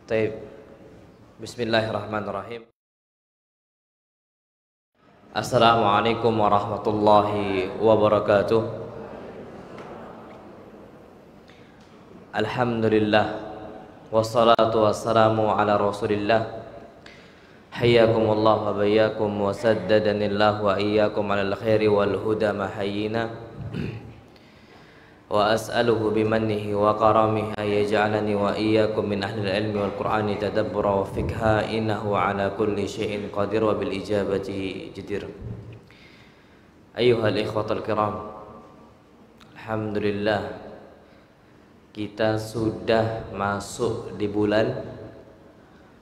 Taib. Bismillahirrahmanirrahim. Assalamualaikum warahmatullahi wabarakatuh. Alhamdulillah, wassalatu wassalamu ala rasulillah. Hayyakumullah wa bayyakum wa saddadanillah wa iyyakum alal khairi wal huda mahayyina. Wa as'aluhu bimannihi wa karamihi yaj'alani wa iyyakum min ahli al-ilmi wal qur'ani tadabbura wa fikha innahu ala kulli syai'in qadir wa bil ijabati jadir. Ayyuhal ikhwatal kiram, alhamdulillah kita sudah masuk di bulan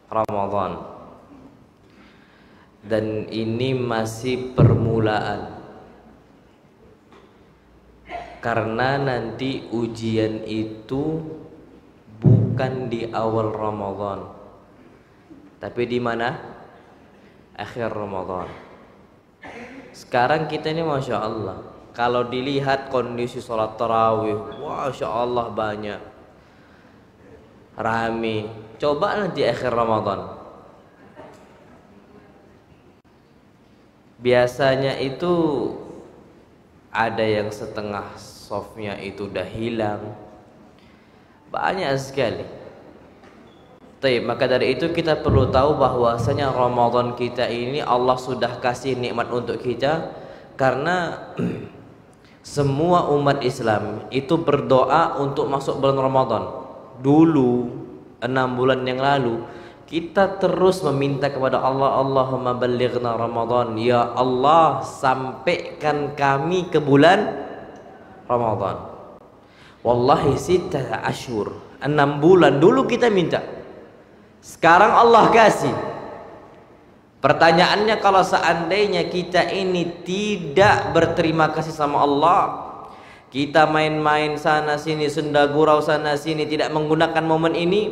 Ramadan dan ini masih permulaan. Karena nanti ujian itu bukan di awal Ramadan, tapi di mana? Akhir Ramadan. Sekarang kita ini Masya Allah, kalau dilihat kondisi sholat tarawih, Masya Allah banyak, rame. Coba nanti akhir Ramadan, biasanya itu ada yang setengah softnya itu udah hilang, banyak sekali. Maka dari itu kita perlu tahu bahwasanya Ramadan kita ini Allah sudah kasih nikmat untuk kita, karena semua umat Islam itu berdoa untuk masuk bulan Ramadan. Dulu 6 bulan yang lalu kita terus meminta kepada Allah, Allahumma ballighna Ramadan, ya Allah sampaikan kami ke bulan Ramadan. Wallahi 6 ashur, 6 bulan dulu kita minta, sekarang Allah kasih. Pertanyaannya, kalau seandainya kita ini tidak berterima kasih sama Allah, kita main-main sana sini, senda gurau sana sini, tidak menggunakan momen ini,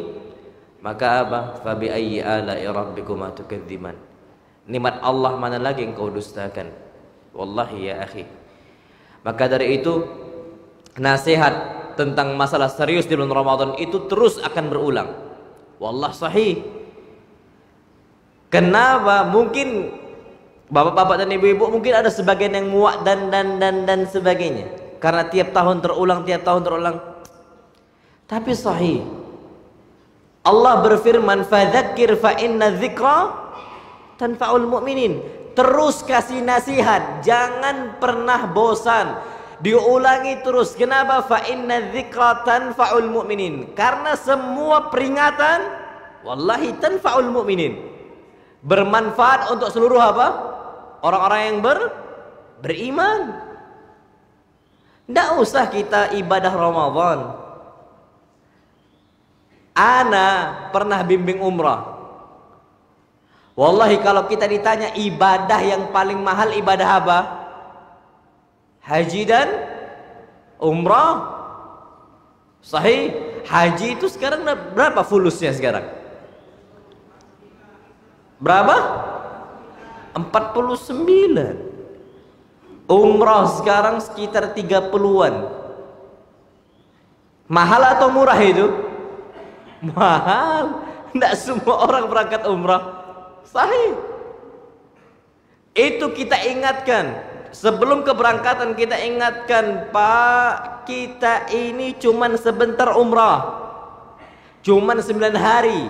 maka apa? Fabi ayyi ala'i rabbikuma tukadziban. Nikmat Allah mana lagi yang kau dustakan? Wallahi ya akhi. Maka dari itu nasihat tentang masalah serius di bulan Ramadan itu terus akan berulang. Wallah sahih. Kenapa? Mungkin bapak-bapak dan ibu-ibu mungkin ada sebagian yang muak dan sebagainya, karena tiap tahun terulang. Tapi sahih. Allah berfirman, fadzakir fa inna dzikra tanfa'ul mu'minin. Terus kasih nasihat, jangan pernah bosan, diulangi terus. Kenapa? Fa inna dzikra tanfa'ul mu'minin. Karena semua peringatan wallahi tanfa'ul mu'minin, bermanfaat untuk seluruh apa? Orang-orang yang beriman. Tidak usah kita ibadah Ramadan. Ana pernah bimbing umrah. Wallahi kalau kita ditanya ibadah yang paling mahal ibadah apa? Haji dan umrah. Sahih. Haji itu sekarang berapa fulusnya sekarang? Berapa? 49. Umrah sekarang sekitar 30-an. Mahal atau murah itu? Mahal. Tidak semua orang berangkat umrah. Sahih. Itu kita ingatkan. Sebelum keberangkatan kita ingatkan, Pak, kita ini cuman sebentar umrah, cuman 9 hari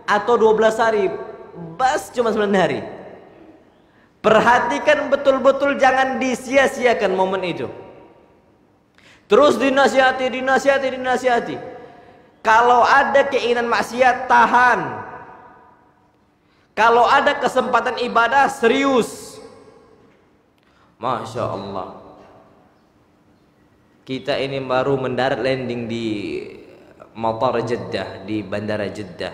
atau 12 hari, bas cuma 9 hari. Perhatikan betul-betul, jangan disia-siakan momen itu. Terus dinasihati. Kalau ada keinginan maksiat, tahan. Kalau ada kesempatan ibadah, serius. Masya Allah. Kita ini baru mendarat landing di Matar Jeddah, di Bandara Jeddah.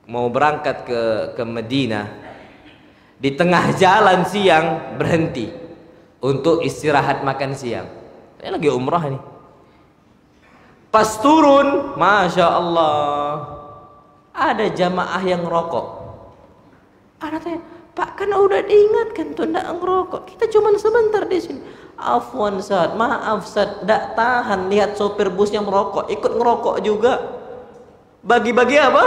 Mau berangkat ke Madinah. Di tengah jalan siang berhenti untuk istirahat makan siang. Ini lagi umrah nih. Pas turun, Masya Allah, ada jamaah yang rokok. Anak tanya, Pak, kan udah diingatkan tuh ndak ngerokok. Kita cuma sebentar di sini. Afwan Ustaz, maaf Ustaz, ndak tahan lihat sopir bus yang merokok, ikut ngerokok juga. Bagi-bagi apa?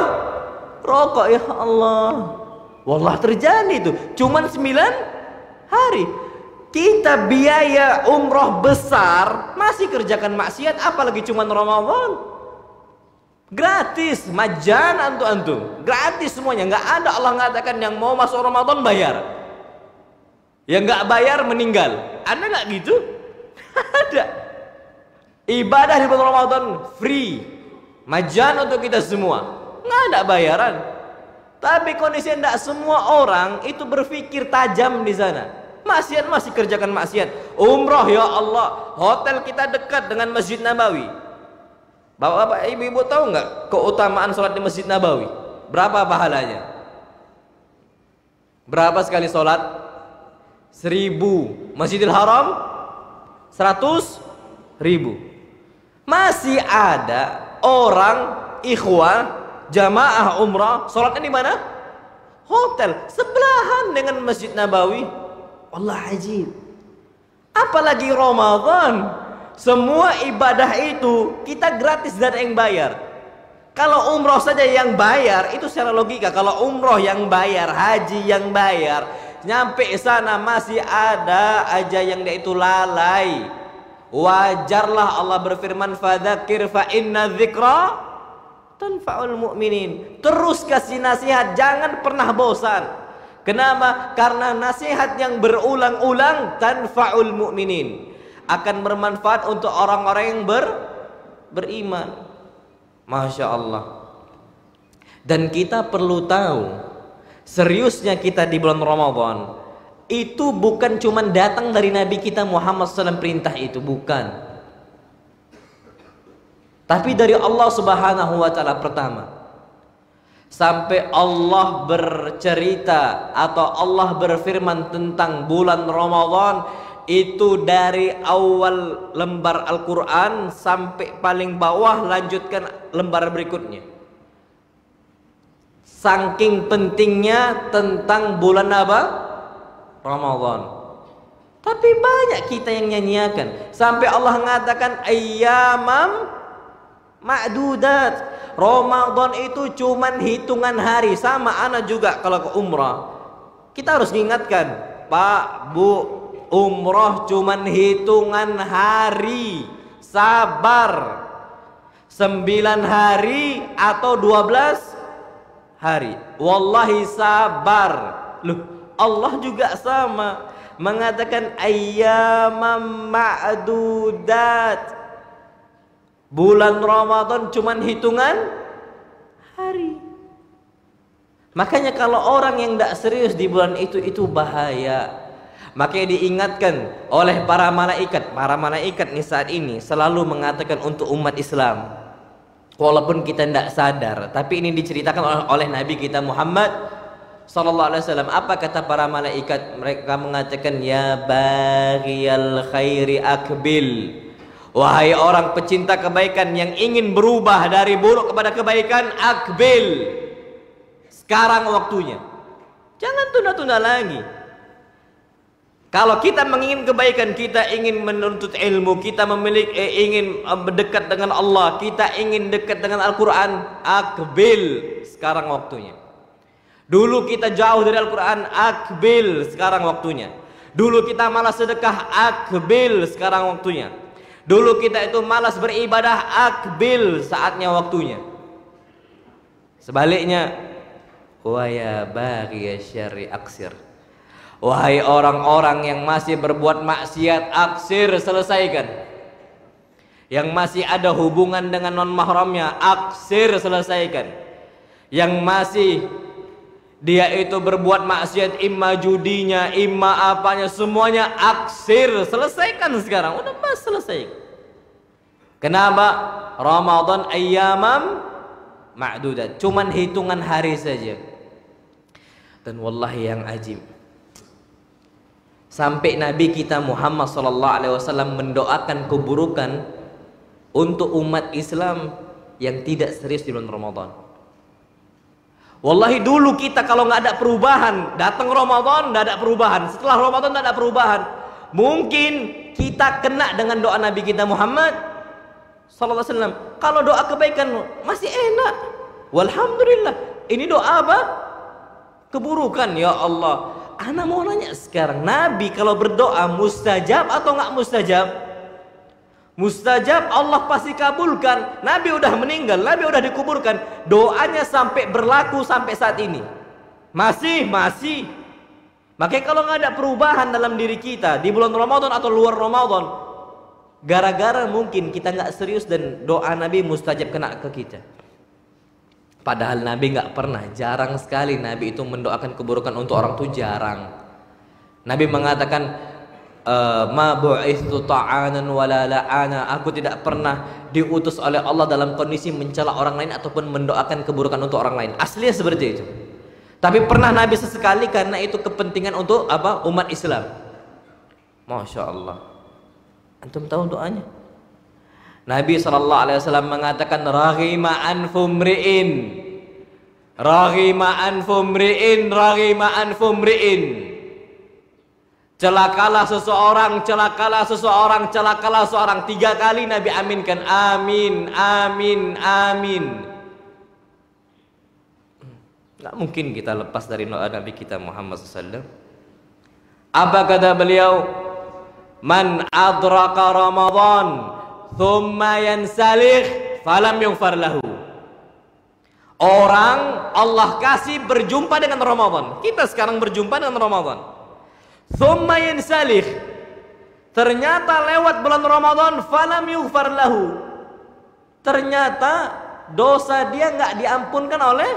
Rokok, ya Allah. Wallah terjadi itu. Cuman 9 hari. Kita biaya umroh besar masih kerjakan maksiat, apalagi cuman Ramadan. Gratis, majan antum. Gratis semuanya, nggak ada Allah mengatakan yang mau masuk Ramadan bayar. Yang nggak bayar meninggal. Ada nggak gitu? Ada. Ibadah di bulan Ramadan free, majan untuk kita semua, nggak ada bayaran. Tapi kondisinya tidak semua orang itu berpikir tajam di sana. Maksiat masih kerjakan maksiat. Umroh, ya Allah, hotel kita dekat dengan Masjid Nabawi. Bapak-bapak, ibu-ibu tahu nggak keutamaan sholat di Masjid Nabawi? Berapa pahalanya? Berapa sekali sholat? 1000. Masjidil Haram 100.000. Masih ada orang ikhwan jamaah umrah sholatnya di mana? Hotel sebelahan dengan Masjid Nabawi. Allah ajib. Apalagi Ramadan, semua ibadah itu kita gratis dan yang bayar. Kalau umroh saja yang bayar itu secara logika, kalau umroh yang bayar, haji yang bayar, nyampe sana masih ada aja yang dia itu lalai. Wajarlah Allah berfirman, fadzakir fa inna dzikra tanfa'ul mu'minin. Terus kasih nasihat, jangan pernah bosan. Kenapa? Karena nasihat yang berulang-ulang tanfa'ul mu'minin, akan bermanfaat untuk orang-orang yang beriman. Masya Allah. Dan kita perlu tahu, seriusnya kita di bulan Ramadan itu bukan cuma datang dari Nabi kita Muhammad SAW perintah itu, bukan. Tapi dari Allah Subhanahu wa Ta'ala pertama. Sampai Allah bercerita atau Allah berfirman tentang bulan Ramadan itu dari awal lembar Al-Quran sampai paling bawah, lanjutkan lembar berikutnya. Saking pentingnya tentang bulan apa? Ramadan. Tapi banyak kita yang nyanyiakan. Sampai Allah mengatakan ayyamam ma'dudat. Ramadan itu cuman hitungan hari. Sama anak juga kalau ke umrah, kita harus diingatkan, Pak, Bu, umrah cuman hitungan hari. Sabar. 9 hari atau 12 hari. Wallahi sabar. Loh, Allah juga sama mengatakan ayyamam ma'dudat. Bulan Ramadan cuman hitungan hari. Makanya kalau orang yang tidak serius di bulan itu bahaya. Makanya diingatkan oleh para malaikat. Para malaikat nih saat ini selalu mengatakan untuk umat Islam, walaupun kita tidak sadar, tapi ini diceritakan oleh Nabi kita Muhammad sallallahu alaihi wasallam. Apa kata para malaikat? Mereka mengatakan, ya baghiyal khairi akbil. Wahai orang pecinta kebaikan yang ingin berubah dari buruk kepada kebaikan, akbil. Sekarang waktunya. Jangan tunda-tunda lagi. Kalau kita menginginkan kebaikan, kita ingin menuntut ilmu, kita ingin dekat dengan Allah, kita ingin dekat dengan Al-Quran, akbil. Sekarang waktunya. Dulu kita jauh dari Al-Quran, akbil. Sekarang waktunya. Dulu kita malas sedekah, akbil. Sekarang waktunya. Dulu kita itu malas beribadah, akbil, saatnya waktunya. Sebaliknya, wa ya baghiya syarri aksir. Wahai orang-orang yang masih berbuat maksiat, aksir, selesaikan. Yang masih ada hubungan dengan non mahramnya, aksir, selesaikan. Yang masih dia itu berbuat maksiat, imma judinya, imma apanya, semuanya aksir, selesaikan sekarang. Udah pas selesai. Kenapa? Ramadan ayyamam ma'dudat. Cuman hitungan hari saja. Dan wallahi yang ajib, sampai Nabi kita Muhammad SAW mendoakan keburukan untuk umat Islam yang tidak serius di bulan Ramadan. Wallahi dulu kita kalau nggak ada perubahan, datang Ramadan nggak ada perubahan, setelah Ramadan nggak ada perubahan, mungkin kita kena dengan doa Nabi kita Muhammad SAW. Kalau doa kebaikan masih enak, Walhamdulillah. Ini doa apa? Keburukan. Ya Allah, ana mau nanya sekarang, Nabi kalau berdoa mustajab atau nggak mustajab? Mustajab, Allah pasti kabulkan. Nabi udah meninggal, Nabi udah dikuburkan, doanya sampai berlaku sampai saat ini. Masih. Makanya kalau nggak ada perubahan dalam diri kita di bulan Ramadan atau luar Ramadan, gara-gara mungkin kita nggak serius dan doa Nabi mustajab kena ke kita. Padahal Nabi nggak pernah, jarang sekali Nabi itu mendoakan keburukan untuk orang tuh jarang. Nabi mengatakan, ma bu'itsu ta'anan wala la'ana, aku tidak pernah diutus oleh Allah dalam kondisi mencela orang lain ataupun mendoakan keburukan untuk orang lain. Aslinya seperti itu. Tapi pernah Nabi sesekali karena itu kepentingan untuk apa? Umat Islam. Masya Allah. Antum tahu doanya? Nabi SAW mengatakan, raghima anfumri'in, raghima anfumri'in, raghima anfumri'in. Celakalah seseorang, celakalah seseorang, celakalah seorang. 3 kali Nabi aminkan, amin, amin, amin. Gak mungkin kita lepas dari doa Nabi kita Muhammad SAW. Apa kata beliau? Man adraka Ramadan thumma yansalih falam yughfar lahu. Orang Allah kasih berjumpa dengan Ramadan. Kita sekarang berjumpa dengan Ramadan. Thumma yansalih, ternyata lewat bulan Ramadan, falam yughfar lahu, ternyata dosa dia nggak diampunkan oleh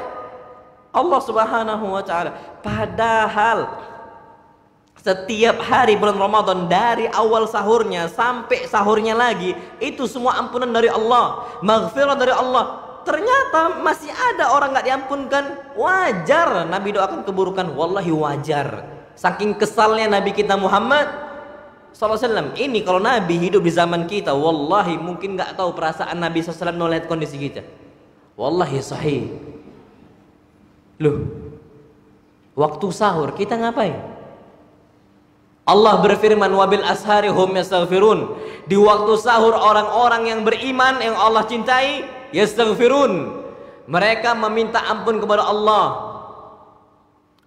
Allah Subhanahu wa taala. Padahal setiap hari bulan Ramadan, dari awal sahurnya sampai sahurnya lagi, itu semua ampunan dari Allah, maghfirah dari Allah. Ternyata masih ada orang nggak diampunkan. Wajar Nabi doakan keburukan, wallahi wajar. Saking kesalnya Nabi kita Muhammad SAW. Ini kalau Nabi hidup di zaman kita, wallahi mungkin nggak tahu perasaan Nabi SAW melihat kondisi kita. Wallahi sahih. Loh, waktu sahur kita ngapain? Allah berfirman, wabil ashari hum yastaghfirun. Di waktu sahur orang-orang yang beriman, yang Allah cintai, yastaghfirun, mereka meminta ampun kepada Allah.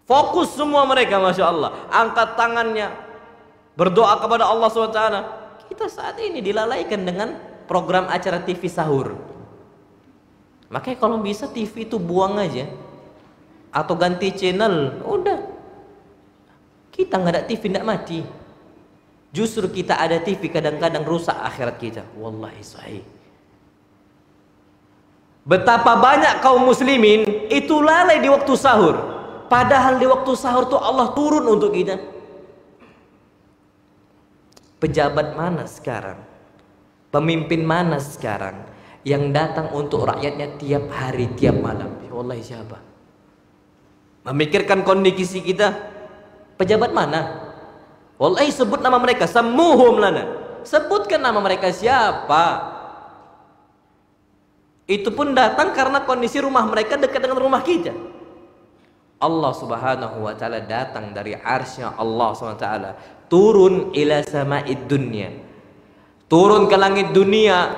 Fokus semua mereka, Masya Allah, angkat tangannya, berdoa kepada Allah SWT. Kita saat ini dilalaikan dengan program acara TV sahur. Makanya kalau bisa TV itu buang aja, atau ganti channel, udah. Kita nggak ada TV, nggak mati. Justru kita ada TV kadang-kadang rusak akhirat kita. Wallahi sahih. Betapa banyak kaum muslimin itu lalai di waktu sahur. Padahal di waktu sahur tuh Allah turun untuk kita. Pejabat mana sekarang, pemimpin mana sekarang yang datang untuk rakyatnya tiap hari, tiap malam? Wallahi siapa? Memikirkan kondisi kita. Pejabat mana? Wallahi sebut nama mereka, sammuhum lana. Sebutkan nama mereka siapa? Itu pun datang karena kondisi rumah mereka dekat dengan rumah kita. Allah Subhanahu wa taala datang dari arsy-Nya Allah Subhanahu wa taala, turun ila sama'id dunya, turun ke langit dunia,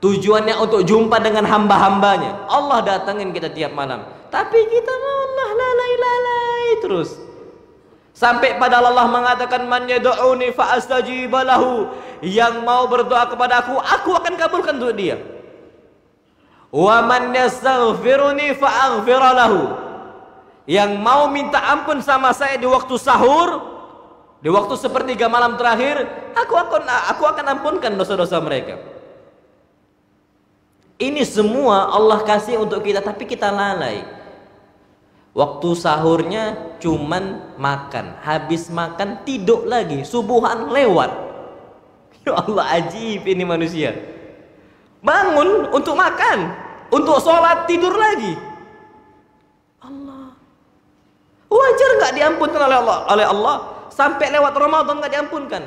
tujuannya untuk jumpa dengan hamba-hambanya. Allah datangin kita tiap malam, tapi kita Allah lalai terus. Sampai pada Allah mengatakan, man yad'uni fa astajib lahu, yang mau berdoa kepada aku akan kabulkan untuk dia. Wa man yastaghfiruni fa aghfir lahu, yang mau minta ampun sama saya di waktu sahur, di waktu sepertiga malam terakhir, aku akan ampunkan dosa-dosa mereka. Ini semua Allah kasih untuk kita, tapi kita lalai. Waktu sahurnya cuman makan, habis makan tidur lagi, subuhan lewat. Ya Allah, ajib ini manusia. Bangun untuk makan, untuk sholat, tidur lagi. Allah, wajar nggak diampunkan oleh Allah? Sampai lewat Ramadan nggak diampunkan.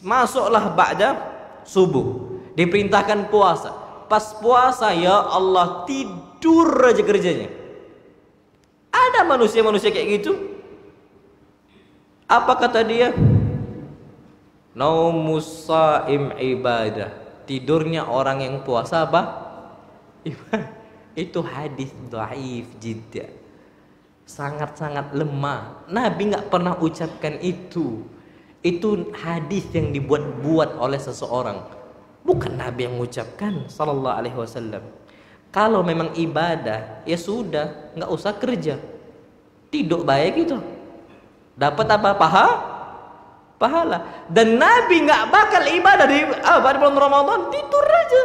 Masuklah ba'da subuh, diperintahkan puasa. Pas puasa, ya Allah, tidur aja kerjanya. Ada manusia-manusia kayak gitu. Apa kata dia? Naumus shaim ibadah. Tidurnya orang yang puasa apa? Ibadah. Itu hadis dhaif jidda. Sangat-sangat lemah. Nabi nggak pernah ucapkan itu. Itu hadis yang dibuat-buat oleh seseorang. Bukan Nabi yang mengucapkan sallallahu alaihi wasallam. Kalau memang ibadah, ya sudah, nggak usah kerja. Tidur baik itu. Dapat apa? Pahala. Dan Nabi nggak bakal ibadah di bulan Ramadan, tidur aja.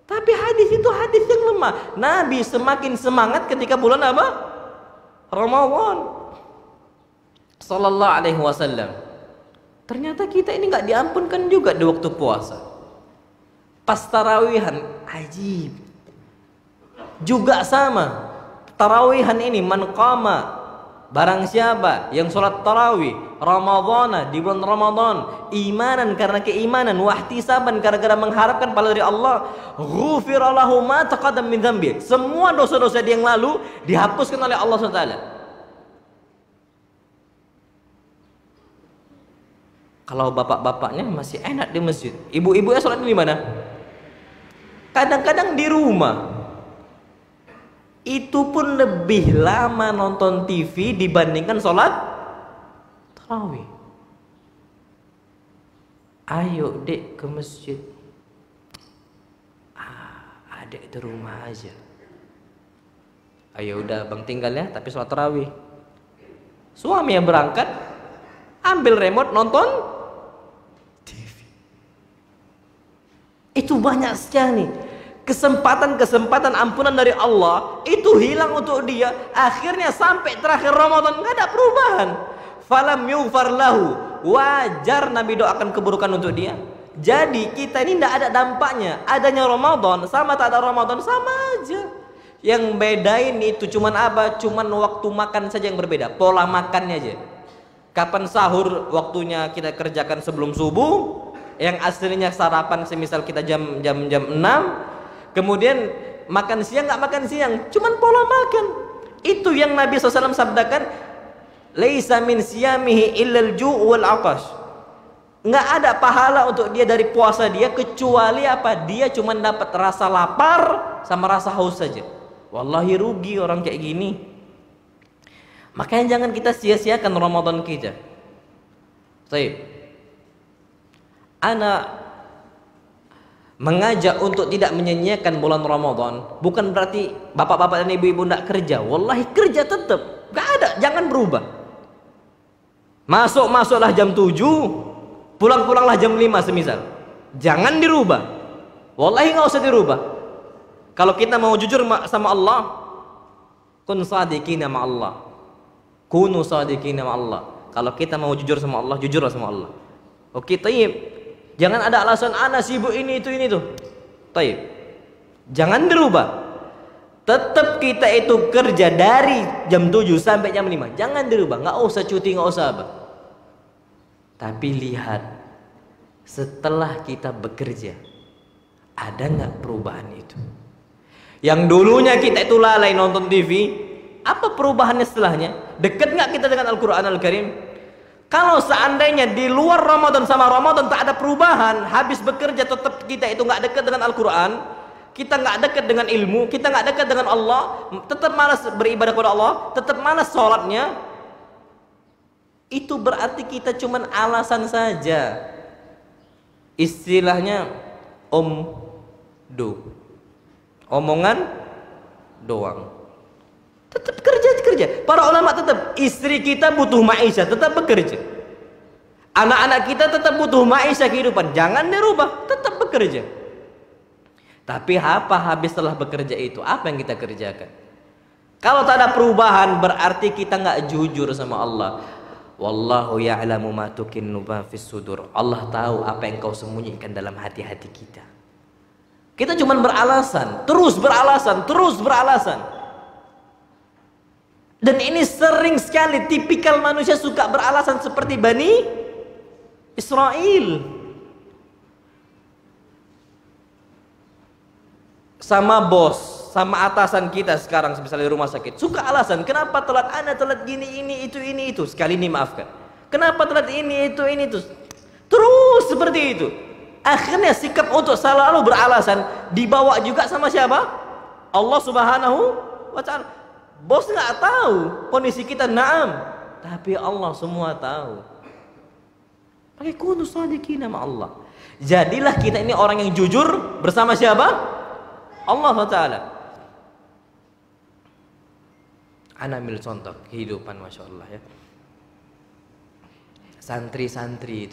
Tapi hadis itu hadis yang lemah. Nabi semakin semangat ketika bulan apa? Ramadan. Sallallahu alaihi wasallam. Ternyata kita ini nggak diampunkan juga di waktu puasa. Pas tarawihan, ajib. Juga sama. Tarawihan ini man qama, barang siapa yang sholat tarawih Ramadhana, di bulan Ramadan, imanan karena keimanan, wahtisaban gara-gara mengharapkan pahala dari Allah, ghufira lahu ma taqaddam min dzambi. Semua dosa-dosa dia yang lalu dihapuskan oleh Allah SWT. Kalau bapak-bapaknya masih enak di masjid, ibu-ibunya sholat di mana? Kadang-kadang di rumah. Itu pun lebih lama nonton TV dibandingkan sholat tarawih. Ayo dek ke masjid. Adek di rumah aja. Ayo udah bang tinggal ya, tapi sholat tarawih. Suami yang berangkat, ambil remote nonton TV. Itu banyak sekali kesempatan-kesempatan ampunan dari Allah itu hilang untuk dia. Akhirnya sampai terakhir Ramadan nggak ada perubahan. Falam yughfar lahu. Wajar Nabi doakan keburukan untuk dia. Jadi kita ini tidak ada dampaknya. Adanya Ramadan sama tak ada Ramadan sama aja. Yang bedain itu cuman apa? Cuman waktu makan saja yang berbeda. Pola makannya aja. Kapan sahur waktunya kita kerjakan sebelum subuh. Yang aslinya sarapan semisal kita jam 6. Kemudian makan siang nggak makan siang, cuman pola makan. Itu yang Nabi SAW sabdakan, laisa min siyamihi illal ju' wal 'atash. Nggak ada pahala untuk dia dari puasa dia kecuali apa? Dia cuman dapat rasa lapar sama rasa haus saja. Wallahi rugi orang kayak gini. Makanya jangan kita sia-siakan Ramadan kita. Baik. Ana mengajak untuk tidak menyanyiakan bulan Ramadan bukan berarti bapak-bapak dan ibu-ibu tidak kerja. Wallahi kerja tetap, gak ada, jangan berubah. Masuklah jam 7, pulang-pulanglah jam 5 semisal. Jangan dirubah. Wallahi gak usah dirubah. Kalau kita mau jujur sama Allah, kun sadiqina ma Allah, kunu sadiqina ma Allah. Kalau kita mau jujur sama Allah, jujurlah sama Allah. Oke, tayyib. Jangan ada alasan anak sibuk ini itu tuh. Taib. Jangan dirubah. Tetap kita itu kerja dari jam 7 sampai jam 5. Jangan dirubah. Nggak usah cuti, nggak usah apa. Tapi lihat setelah kita bekerja, ada nggak perubahan itu? Yang dulunya kita itu lalai nonton TV, apa perubahannya setelahnya? Dekat nggak kita dengan Al-Quran Al-Karim? Kalau seandainya di luar Ramadan sama Ramadan tak ada perubahan, habis bekerja tetap kita itu nggak dekat dengan Al-Quran, kita nggak dekat dengan ilmu, kita nggak dekat dengan Allah, tetap malas beribadah kepada Allah, tetap malas sholatnya, itu berarti kita cuman alasan saja. Istilahnya omongan doang. Tetap kerja. Para ulama tetap, istri kita butuh maisha, tetap bekerja. Anak-anak kita tetap butuh maisha kehidupan, jangan dirubah, tetap bekerja. Tapi apa habis setelah bekerja itu? Apa yang kita kerjakan? Kalau tak ada perubahan berarti kita nggak jujur sama Allah. Wallahu ya'lamu ma tukinnu fis sudur. Allah tahu apa yang kau sembunyikan dalam hati-hati kita. Kita cuma beralasan, terus beralasan. Dan ini sering sekali tipikal manusia suka beralasan seperti Bani Israel. Sama bos, sama atasan kita sekarang misalnya di rumah sakit, suka alasan, kenapa telat telat gini, ini, itu. Sekali ini maafkan. Kenapa telat ini, itu. Terus seperti itu. Akhirnya sikap untuk selalu beralasan dibawa juga sama siapa? Allah Subhanahu wa ta'ala. Bos nggak tahu kondisi kita, naam, tapi Allah semua tahu. Pakai kunu shadiqina ma Allah. Jadilah kita ini orang yang jujur bersama siapa? Allah Taala. Ana ambil contoh kehidupan, masya Allah ya. Santri-santri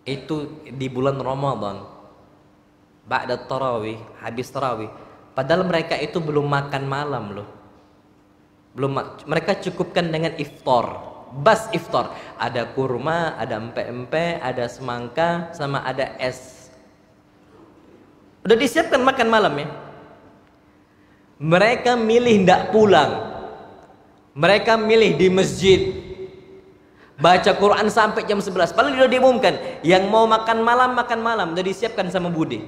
itu di bulan Ramadan, ba'da tarawih, habis tarawih, padahal mereka itu belum makan malam loh. Mereka cukupkan dengan iftar. Bas iftar, ada kurma, ada empe-empe, ada semangka, sama ada es. Udah disiapkan makan malam ya. Mereka milih ndak pulang. Mereka milih di masjid, baca Quran sampai jam 11. Paling udah diumumkan, yang mau makan malam, udah disiapkan sama Bude.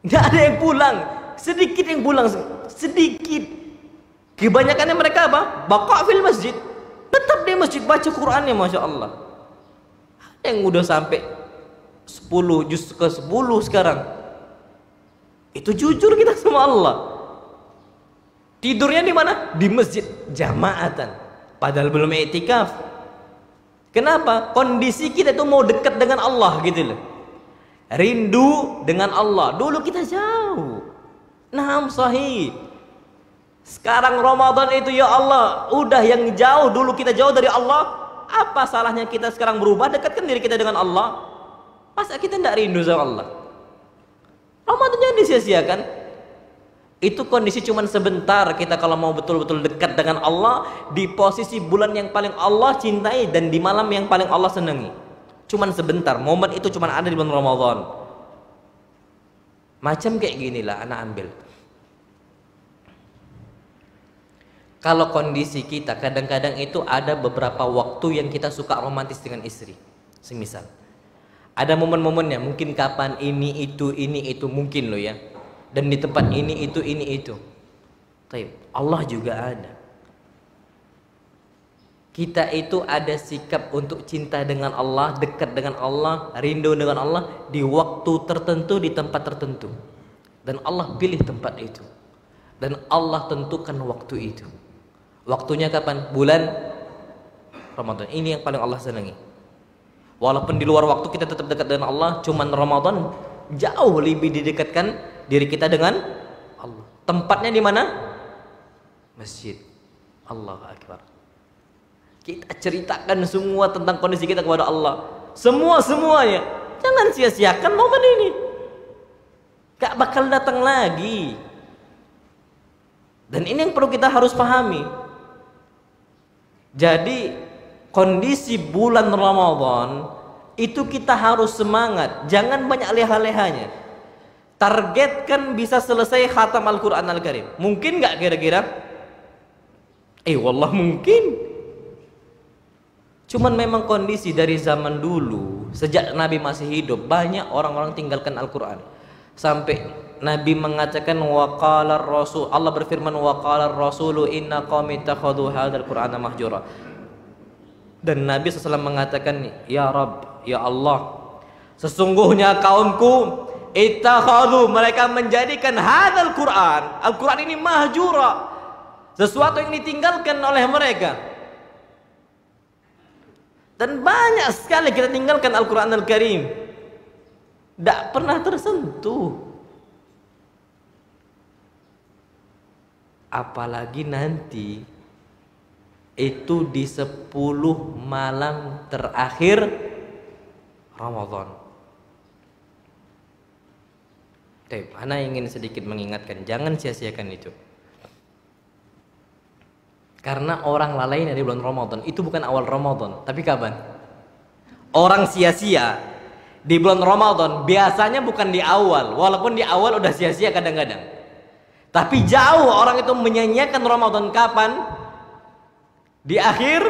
Nggak ada yang pulang, sedikit yang pulang, sedikit. Kebanyakannya mereka apa? Baqa fil masjid. Tetap di masjid baca Qurannya, masya Allah. Yang udah sampai 10 juz ke 10 sekarang. Itu jujur kita sama Allah. Tidurnya di mana? Di masjid jamaatan. Padahal belum i'tikaf. Kenapa? Kondisi kita itu mau dekat dengan Allah gitu loh. Rindu dengan Allah. Dulu kita jauh. Naam sahih. Sekarang Ramadan itu ya Allah, udah yang jauh, dulu kita jauh dari Allah. Apa salahnya kita sekarang berubah, dekatkan diri kita dengan Allah? Masa kita tidak rindu sama Allah? Ramadan jangan disia-siakan. Itu kondisi cuman sebentar. Kita kalau mau betul-betul dekat dengan Allah, di posisi bulan yang paling Allah cintai dan di malam yang paling Allah senangi, cuman sebentar. Momen itu cuman ada di bulan Ramadan. Macam kayak ginilah anak ambil. Kalau kondisi kita kadang-kadang itu ada beberapa waktu yang kita suka romantis dengan istri. Semisal ada momen-momennya, mungkin kapan ini itu mungkin loh ya. Dan di tempat ini itu. Taib. Allah juga ada. Kita itu ada sikap untuk cinta dengan Allah, dekat dengan Allah, rindu dengan Allah di waktu tertentu, di tempat tertentu. Dan Allah pilih tempat itu. Dan Allah tentukan waktu itu. Waktunya kapan? Bulan Ramadan. Ini yang paling Allah senangi. Walaupun di luar waktu kita tetap dekat dengan Allah, cuman Ramadan jauh lebih didekatkan diri kita dengan Allah. Tempatnya di mana? Masjid. Allahu Akbar. Kita ceritakan semua tentang kondisi kita kepada Allah. Semuanya. Jangan sia-siakan momen ini. Gak bakal datang lagi. Dan ini yang perlu kita harus pahami. Jadi kondisi bulan Ramadan itu kita harus semangat, jangan banyak leha-lehanya. Targetkan bisa selesai khatam Al-Quran Al-Karim. Mungkin nggak kira-kira? Wallah mungkin. Cuman memang kondisi dari zaman dulu, sejak Nabi masih hidup, banyak orang-orang tinggalkan Al-Quran. Sampai Nabi mengatakan waqala Rasul, Allah berfirman waqala Rasulu inna qaumi takhadhu hadzal Qur'ana mahjura. Dan Nabi SAW mengatakan, ya Rabb, ya Allah, sesungguhnya kaumku ittakhadhu, mereka menjadikan hadzal Qur'an, Al-Qur'an ini mahjura, sesuatu yang ditinggalkan oleh mereka. Dan banyak sekali kita tinggalkan Al-Qur'an Al-Karim, tidak pernah tersentuh. Apalagi nanti itu di 10 malam terakhir Ramadan. Ana ingin sedikit mengingatkan, jangan sia-siakan itu. Karena orang lalai dari bulan Ramadan itu bukan awal Ramadan, tapi kapan? Orang sia-sia di bulan Ramadan biasanya bukan di awal, walaupun di awal udah sia-sia kadang-kadang. Tapi jauh orang itu menyanyiakan Ramadan kapan? Di akhir.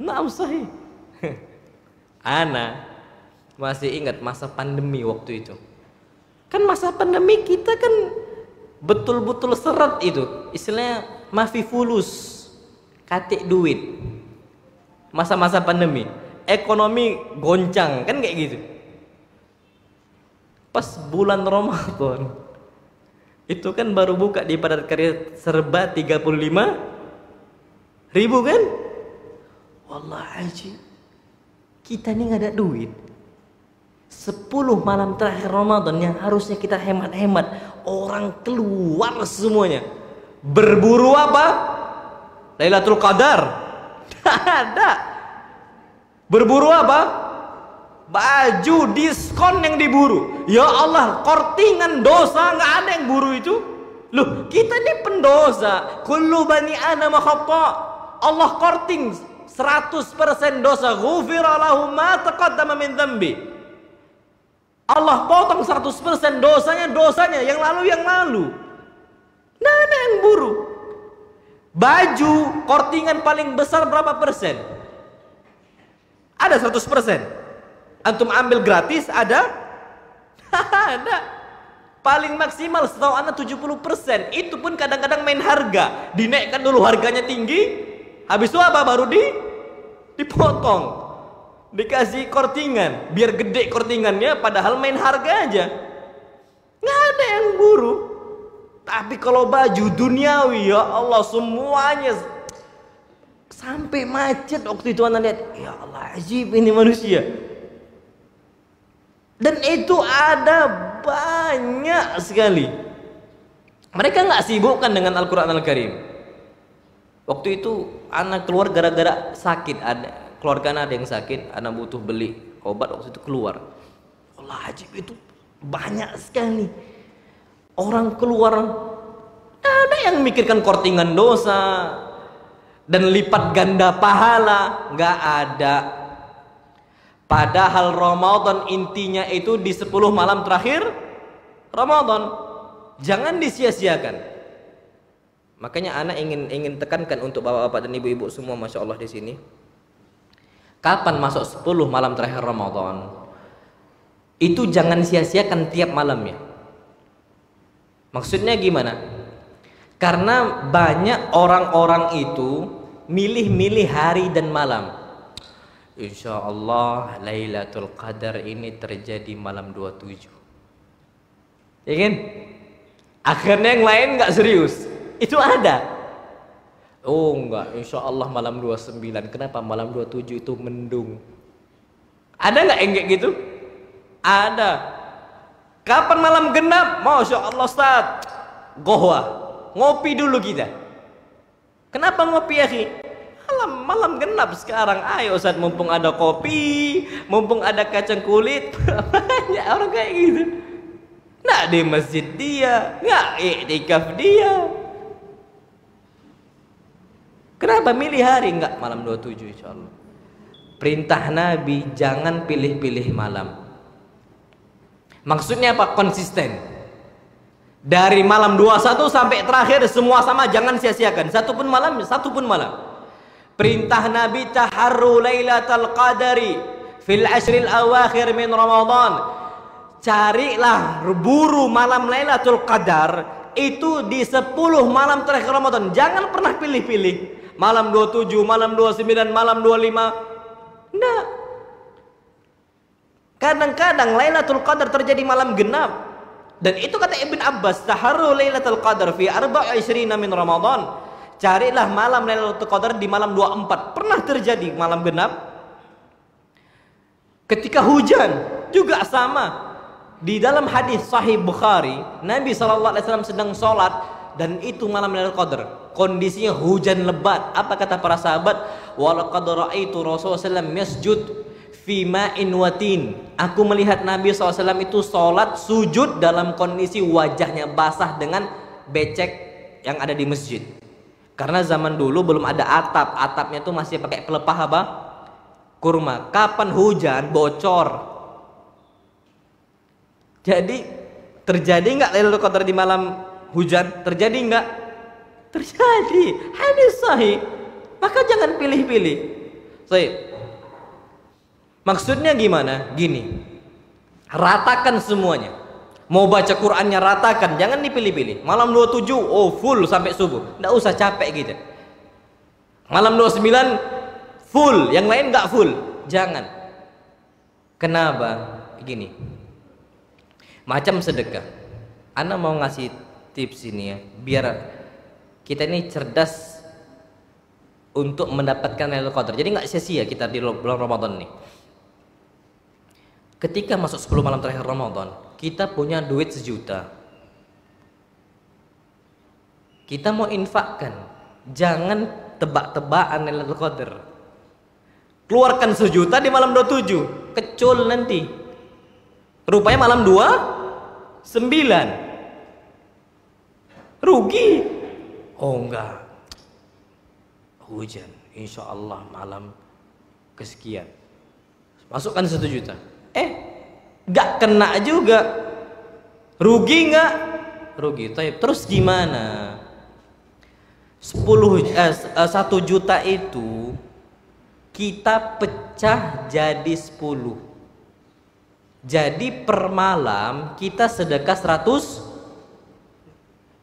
Naam sahih. Ana masih ingat masa pandemi waktu itu. Kan masa pandemi kita kan betul-betul seret itu. Istilahnya mafi fulus, katik duit. Masa-masa pandemi, ekonomi goncang kan kayak gitu. Pas bulan Ramadan itu kan baru buka di Padat Karya serba 35.000 kan. Wallah haji, kita ini nggak ada duit. 10 malam terakhir Ramadan yang harusnya kita hemat-hemat, orang keluar semuanya. Berburu apa? Lailatul Qadar. Tidak ada. Berburu apa? Baju diskon yang diburu. Ya Allah, kortingan dosa, nggak ada yang buru itu. Loh, kita ini pendosa. Kullu bani Adam khata'. Allah korting 100% dosa. Ghufira lahu ma taqaddama min dzambi. Allah potong 100% dosanya yang lalu. Nggak ada yang buru. Baju kortingan paling besar berapa persen? Ada 100%. Antum ambil gratis ada? Ada. Paling maksimal setahu anak 70%. Itu pun kadang-kadang main harga. Dinaikkan dulu harganya tinggi, habis itu apa? Baru dipotong. Dikasih kortingan, biar gede kortingannya, padahal main harga aja. Nggak ada yang buru. Tapi kalau baju duniawi, ya Allah, semuanya sampai macet. Waktu itu anak lihat, ya Allah, ajib ini manusia. Dan itu ada banyak sekali. Mereka nggak sibukkan dengan Al-Quran Al-Karim. Waktu itu anak keluar gara-gara sakit. Keluarga ada yang sakit, anak butuh beli obat, waktu itu keluar. Allah ajib, itu banyak sekali. Orang keluar, ada yang mikirkan kortingan dosa dan lipat ganda pahala, nggak ada. Padahal Ramadan intinya itu di 10 malam terakhir Ramadan. Jangan disia-siakan. Makanya anak ingin tekankan untuk bapak-bapak dan ibu-ibu semua, masya Allah di sini. Kapan masuk 10 malam terakhir Ramadan? Itu jangan sia-siakan tiap malamnya. Maksudnya gimana? Karena banyak orang-orang itu milih-milih hari dan malam. Insya Allah Lailatul Qadar ini terjadi malam 27. Ya kan? Akhirnya yang lain nggak serius. Itu ada. Oh enggak, insya Allah malam 29. Kenapa malam 27 itu mendung? Ada nggak yang kayak gitu? Ada. Kapan malam genap? Masya Allah Ustaz, gohwa, ngopi dulu kita. Kenapa ngopi ya khi? Malam genap sekarang. Ayo Ustaz, mumpung ada kopi, mumpung ada kacang kulit. Banyak orang kayak gitu. Nggak di masjid dia, nggak iktikaf dia. Kenapa milih hari? Enggak, malam 27 insya Allah. Perintah Nabi, jangan pilih-pilih malam. Maksudnya apa? Konsisten. Dari malam 21 sampai terakhir semua sama, jangan sia-siakan. Satu pun malam. Perintah Nabi, taharru lailatul qadari fil ashril awakhir min Ramadan. Carilah, buru malam Lailatul Qadar itu di 10 malam terakhir Ramadan. Jangan pernah pilih-pilih. Malam 27, malam 29, malam 25. Enggak. Kadang-kadang Lailatul Qadar terjadi malam genap. Dan itu kata Ibn Abbas, taharru Lailatul Qadar fi 24 min Ramadan. Carilah malam Lailatul Qadar di malam 24. Pernah terjadi malam genap. Ketika hujan juga sama. Di dalam hadis Sahih Bukhari, Nabi SAW sedang sholat dan itu malam Lailatul Qadar. Kondisinya hujan lebat. Apa kata para sahabat? Walaqad ra'aitu Rasulullah SAW yasjud fi ma'in watin. Aku melihat Nabi SAW itu sholat sujud dalam kondisi wajahnya basah dengan becek yang ada di masjid. Karena zaman dulu belum ada atap. Atapnya itu masih pakai pelepah apa? Kurma. Kapan hujan bocor. Jadi terjadi nggak Lailatul Qadar di malam hujan? Terjadi nggak? Terjadi. Hadis sahih. Maka jangan pilih-pilih. Maksudnya gimana? Gini. Ratakan semuanya. Mau baca Qur'annya ratakan, jangan dipilih-pilih. Malam 27 oh full sampai subuh. Nggak usah capek gitu. Malam 29 full, yang lain nggak full. Jangan. Kenapa? Gini. Macam sedekah. Ana mau ngasih tips ini ya, biar kita ini cerdas untuk mendapatkan Lailatul Qadar. Jadi nggak sia-sia kita di bulan Ramadan nih. Ketika masuk 10 malam terakhir Ramadan, kita punya duit 1 juta. Kita mau infakkan, jangan tebak-tebakan Lailatul Qadar. Keluarkan 1 juta di malam 27, kecul nanti. Rupanya malam 29. Rugi. Oh enggak. Hujan, insya Allah malam kesekian. Masukkan 1 juta. Enggak kena juga. Rugi enggak? Rugi. Terus gimana? 1 juta itu kita pecah jadi 10. Jadi per malam kita sedekah 100.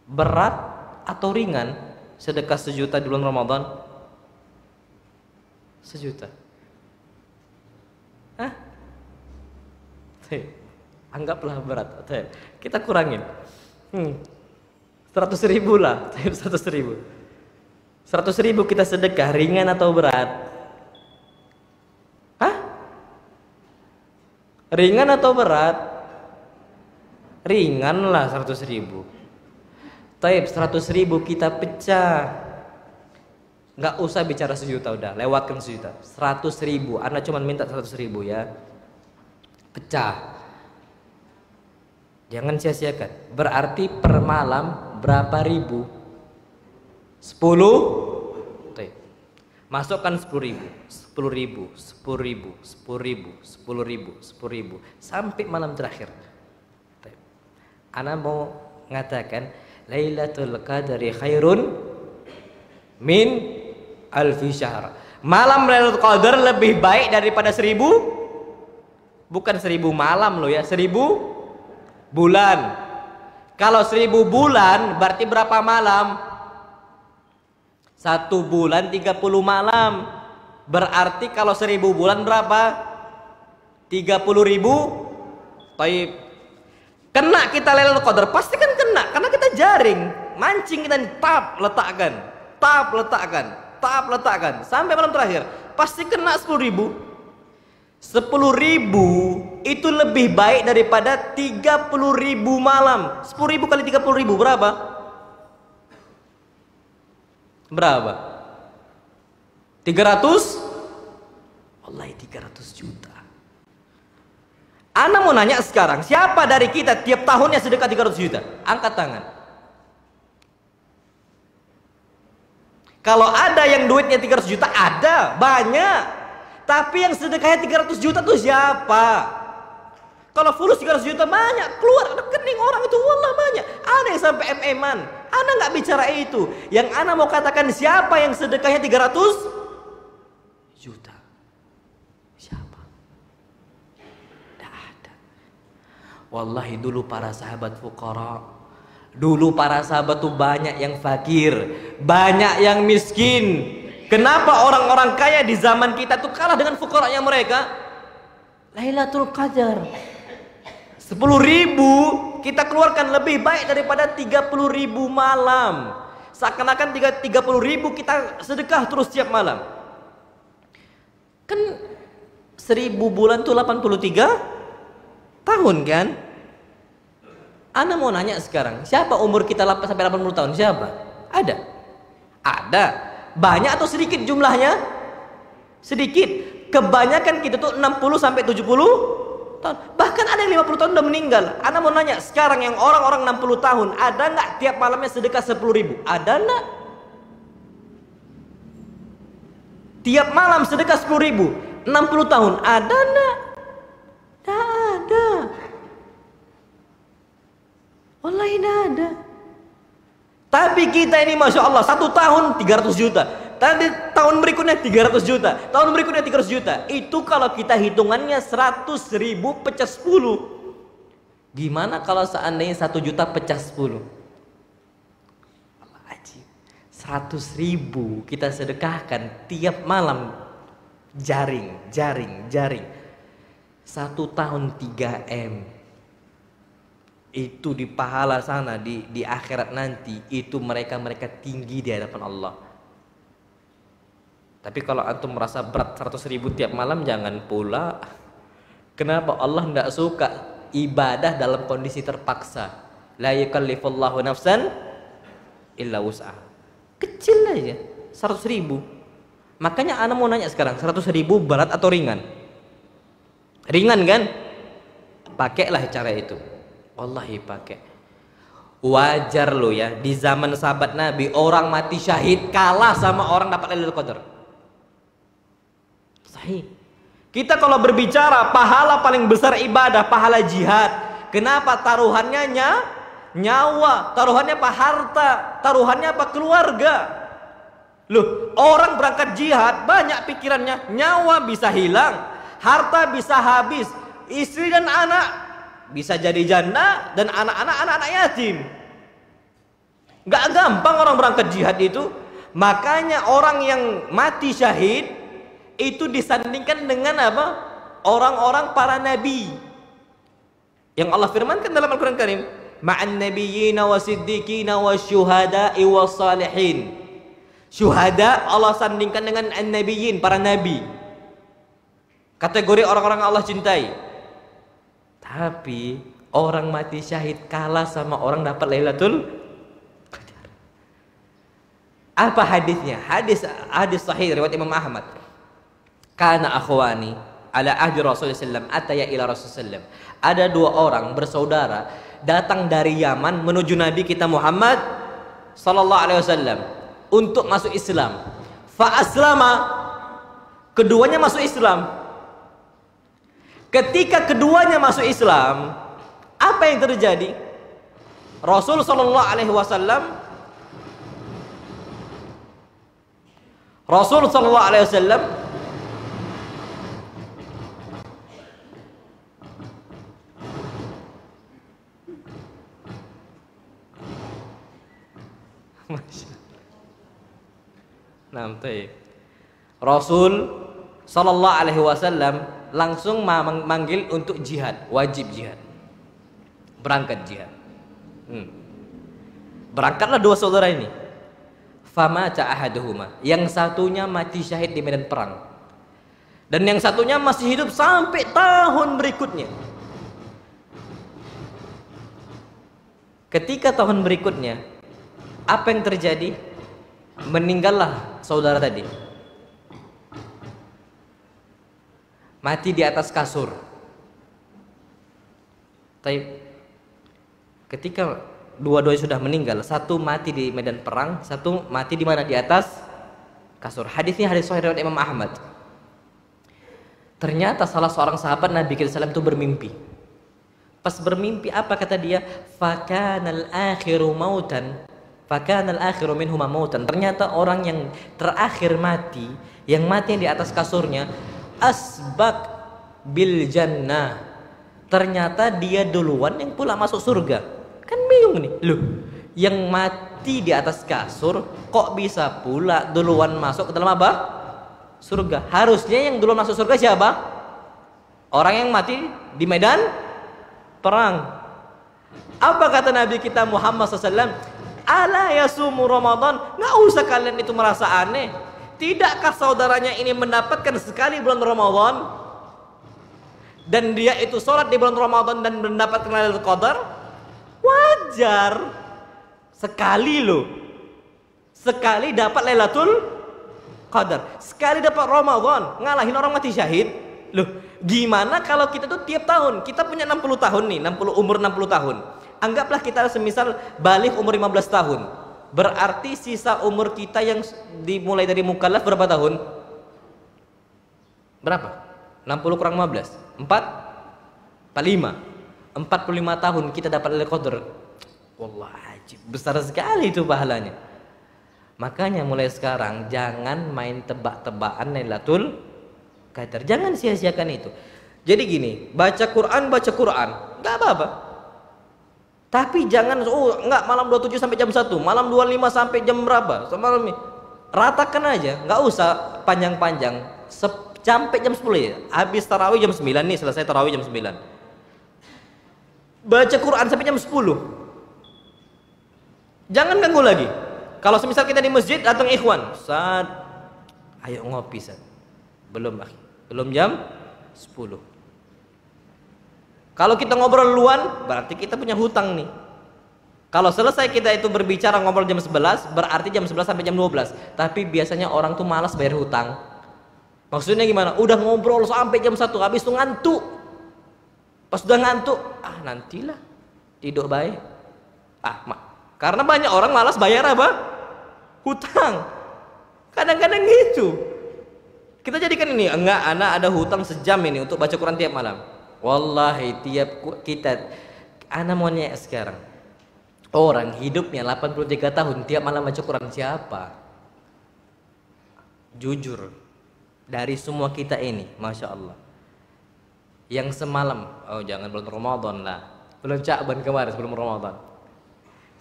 Berat atau ringan sedekah 1 juta di bulan Ramadan? 1 juta. Hah? Anggaplah berat. Kita kurangin. 100.000 lah. 100.000. 100.000 kita sedekah ringan atau berat? Hah? Ringan atau berat? Ringan lah 100.000. Taib 100.000 kita pecah. Nggak usah bicara 1 juta, udah lewatkan 1 juta. 100.000. Anda cuma minta 100.000 ya. Pecah. Jangan sia-siakan. Berarti per malam berapa ribu? 10. Taib. Masukkan 10.000, 10.000, 10.000, 10.000, 10.000, 10.000 sampai malam terakhir. Taib. Ana mau ngatakan Lailatul Qadri khairun min alfi syahr. Malam Lailatul Qadar lebih baik daripada 1000, bukan 1000 malam loh ya, 1000 bulan. Kalau 1000 bulan berarti berapa malam? 1 bulan 30 malam. Berarti kalau 1000 bulan berapa? 30.000. Taib. Kena kita Lailatul Qadar, pasti kan kena karena kita jaring, mancing kita tap letakkan, tap letakkan, tap letakkan sampai malam terakhir pasti kena 10.000. 10.000 itu lebih baik daripada 30.000 malam. 10.000 kali 30.000 berapa? Berapa? 300? Wallahi 300 juta. Ana mau nanya sekarang, siapa dari kita tiap tahunnya sedekah 300 juta? Angkat tangan. Kalau ada yang duitnya 300 juta, ada, banyak. Tapi yang sedekahnya 300 juta tuh siapa? Kalau fulus 300 juta banyak, keluar rekening orang itu wallah banyak. Ada yang sampai MM-an. Ana nggak bicara itu. Yang ana mau katakan siapa yang sedekahnya 300 juta? Wallahi dulu para sahabat fuqara, dulu para sahabat tuh banyak yang fakir, banyak yang miskin. Kenapa orang-orang kaya di zaman kita tuh kalah dengan fuqaranya mereka? Lailatul Qadar 10.000 kita keluarkan lebih baik daripada 30.000 malam. Seakan-akan 30.000 kita sedekah terus setiap malam. Kan 1000 bulan tuh 83 tahun kan? Ana mau nanya sekarang, siapa umur kita sampai 80 tahun? Siapa? Ada? Ada. Banyak atau sedikit jumlahnya? Sedikit. Kebanyakan kita tuh 60 sampai 70 tahun. Bahkan ada yang 50 tahun udah meninggal. Ana mau nanya, sekarang yang orang-orang 60 tahun, ada nggak tiap malamnya sedekah 10.000? Ada nggak? Tiap malam sedekah 10.000. 60 tahun, ada nggak? Ada. Wallahi tidak ada. Tapi kita ini Masya Allah 1 tahun 300 juta. Tadi tahun berikutnya 300 juta. Tahun berikutnya 300 juta. Itu kalau kita hitungannya 100.000 pecah 10. Gimana kalau seandainya 1 juta pecah 10? Allah ajib. 100.000 kita sedekahkan tiap malam. Jaring. 1 tahun 3M. itu di pahala sana, di akhirat nanti itu mereka tinggi di hadapan Allah. Tapi kalau antum merasa berat 100.000 tiap malam, jangan pula. Kenapa? Allah tidak suka ibadah dalam kondisi terpaksa. La yukallifullahu nafsan illa wus'aha. Kecil aja 100.000. Makanya ana mau nanya sekarang, 100.000 berat atau ringan? Ringan kan? Pakailah cara itu. Wallahi pakai. Wajar lo ya, di zaman sahabat Nabi orang mati syahid kalah sama orang dapat Lailatul Qadar. Sahih. Kita kalau berbicara pahala paling besar ibadah, pahala jihad. Kenapa? Taruhannya nyawa, taruhannya apa? Harta, taruhannya apa? Keluarga. Loh, orang berangkat jihad banyak pikirannya, nyawa bisa hilang, harta bisa habis, istri dan anak bisa jadi janda, dan anak yatim. Gak gampang orang berangkat jihad itu. Makanya orang yang mati syahid itu disandingkan dengan apa? Orang-orang para nabi yang Allah firmankan dalam Al-Quran Karim, ma'an nabiyyina wasiddiqina wasyuhada'i wassalihin. Syuhada Allah sandingkan dengan an-nabiyyin, para nabi, kategori orang-orang Allah cintai. Tapi orang mati syahid kalah sama orang dapat Lailatul Qadar. Apa hadisnya? Hadis sahih riwayat Imam Ahmad. Kana akhwani ala ahdi Rasulullah sallallahu ataya ila Rasulullah. Ada dua orang bersaudara datang dari Yaman menuju Nabi kita Muhammad sallallahu alaihi wasallam untuk masuk Islam. Fa aslama, keduanya masuk Islam. Ketika keduanya masuk Islam, apa yang terjadi? Rasul sallallahu alaihi wasallam Rasul sallallahu alaihi wasallam langsung manggil untuk jihad, wajib jihad, berangkat jihad. Berangkatlah dua saudara ini. Famata ahaduhuma, yang satunya mati syahid di medan perang, dan yang satunya masih hidup sampai tahun berikutnya. Ketika tahun berikutnya, apa yang terjadi? Meninggallah saudara tadi, mati di atas kasur. Tapi ketika dua-duanya sudah meninggal, satu mati di medan perang, satu mati di mana? Di atas kasur. Hadisnya hadis sahih riwayat Imam Ahmad. Ternyata salah seorang sahabat Nabi SAW itu bermimpi. Pas bermimpi apa kata dia? Fakanal akhiru mautan, fakanal akhiru minhuma mautan. Ternyata orang yang terakhir mati, yang mati di atas kasurnya, asbak bil jannah. Ternyata dia duluan yang pula masuk surga. Kan bingung nih, loh, yang mati di atas kasur kok bisa pula duluan masuk ke dalam apa? Surga. Harusnya yang duluan masuk surga siapa? Orang yang mati di medan perang. Apa kata Nabi kita Muhammad SAW? Ala yasumu Ramadan. Nggak usah kalian itu merasa aneh. Tidakkah saudaranya ini mendapatkan sekali bulan Ramadan, dan dia itu sholat di bulan Ramadan dan mendapatkan Lailatul Qadar? Wajar. Sekali loh, sekali dapat Lailatul Qadar, sekali dapat Ramadan, ngalahin orang mati syahid. Loh, gimana kalau kita tuh tiap tahun, kita punya 60 tahun nih, umur 60 tahun. Anggaplah kita semisal balik umur 15 tahun. Berarti sisa umur kita yang dimulai dari mukallaf berapa tahun? Berapa? 60 kurang 15? 45 tahun kita dapat Lailatul Qadar. Wallahi besar sekali itu pahalanya. Makanya mulai sekarang jangan main tebak-tebakan Lailatul Qadar. Jangan sia-siakan itu. Jadi gini, baca Quran nggak apa-apa. Tapi jangan enggak malam 27 sampai jam 1, malam 25 sampai jam berapa? Semalam ini. Ratakan aja, nggak usah panjang-panjang. Sampai jam 10 ya. Habis tarawih jam 9 nih, selesai tarawih jam 9. baca Quran sampai jam 10. Jangan ganggu lagi. Kalau semisal kita di masjid, datang ikhwan, Ustaz, ayo ngopi, Ustaz. Belum, belum jam 10. Kalau kita ngobrol duluan, berarti kita punya hutang nih. Kalau selesai kita itu berbicara ngobrol jam 11, berarti jam 11 sampai jam 12. Tapi biasanya orang tuh malas bayar hutang. Maksudnya gimana? Udah ngobrol sampai jam 1, habis itu ngantuk. Pas udah ngantuk, nantilah tidur baik. Karena banyak orang malas bayar apa? Hutang. Kadang-kadang gitu. Kita jadikan ini, enggak, anak ada hutang sejam ini untuk baca Quran tiap malam. Wallahi tiap kita, anak mau nanya sekarang, orang hidupnya 83 tahun tiap malam baca Quran siapa? Jujur, dari semua kita ini, Masya Allah, yang semalam, jangan bulan Ramadan lah, bulan Sya'ban kemarin sebelum Ramadan,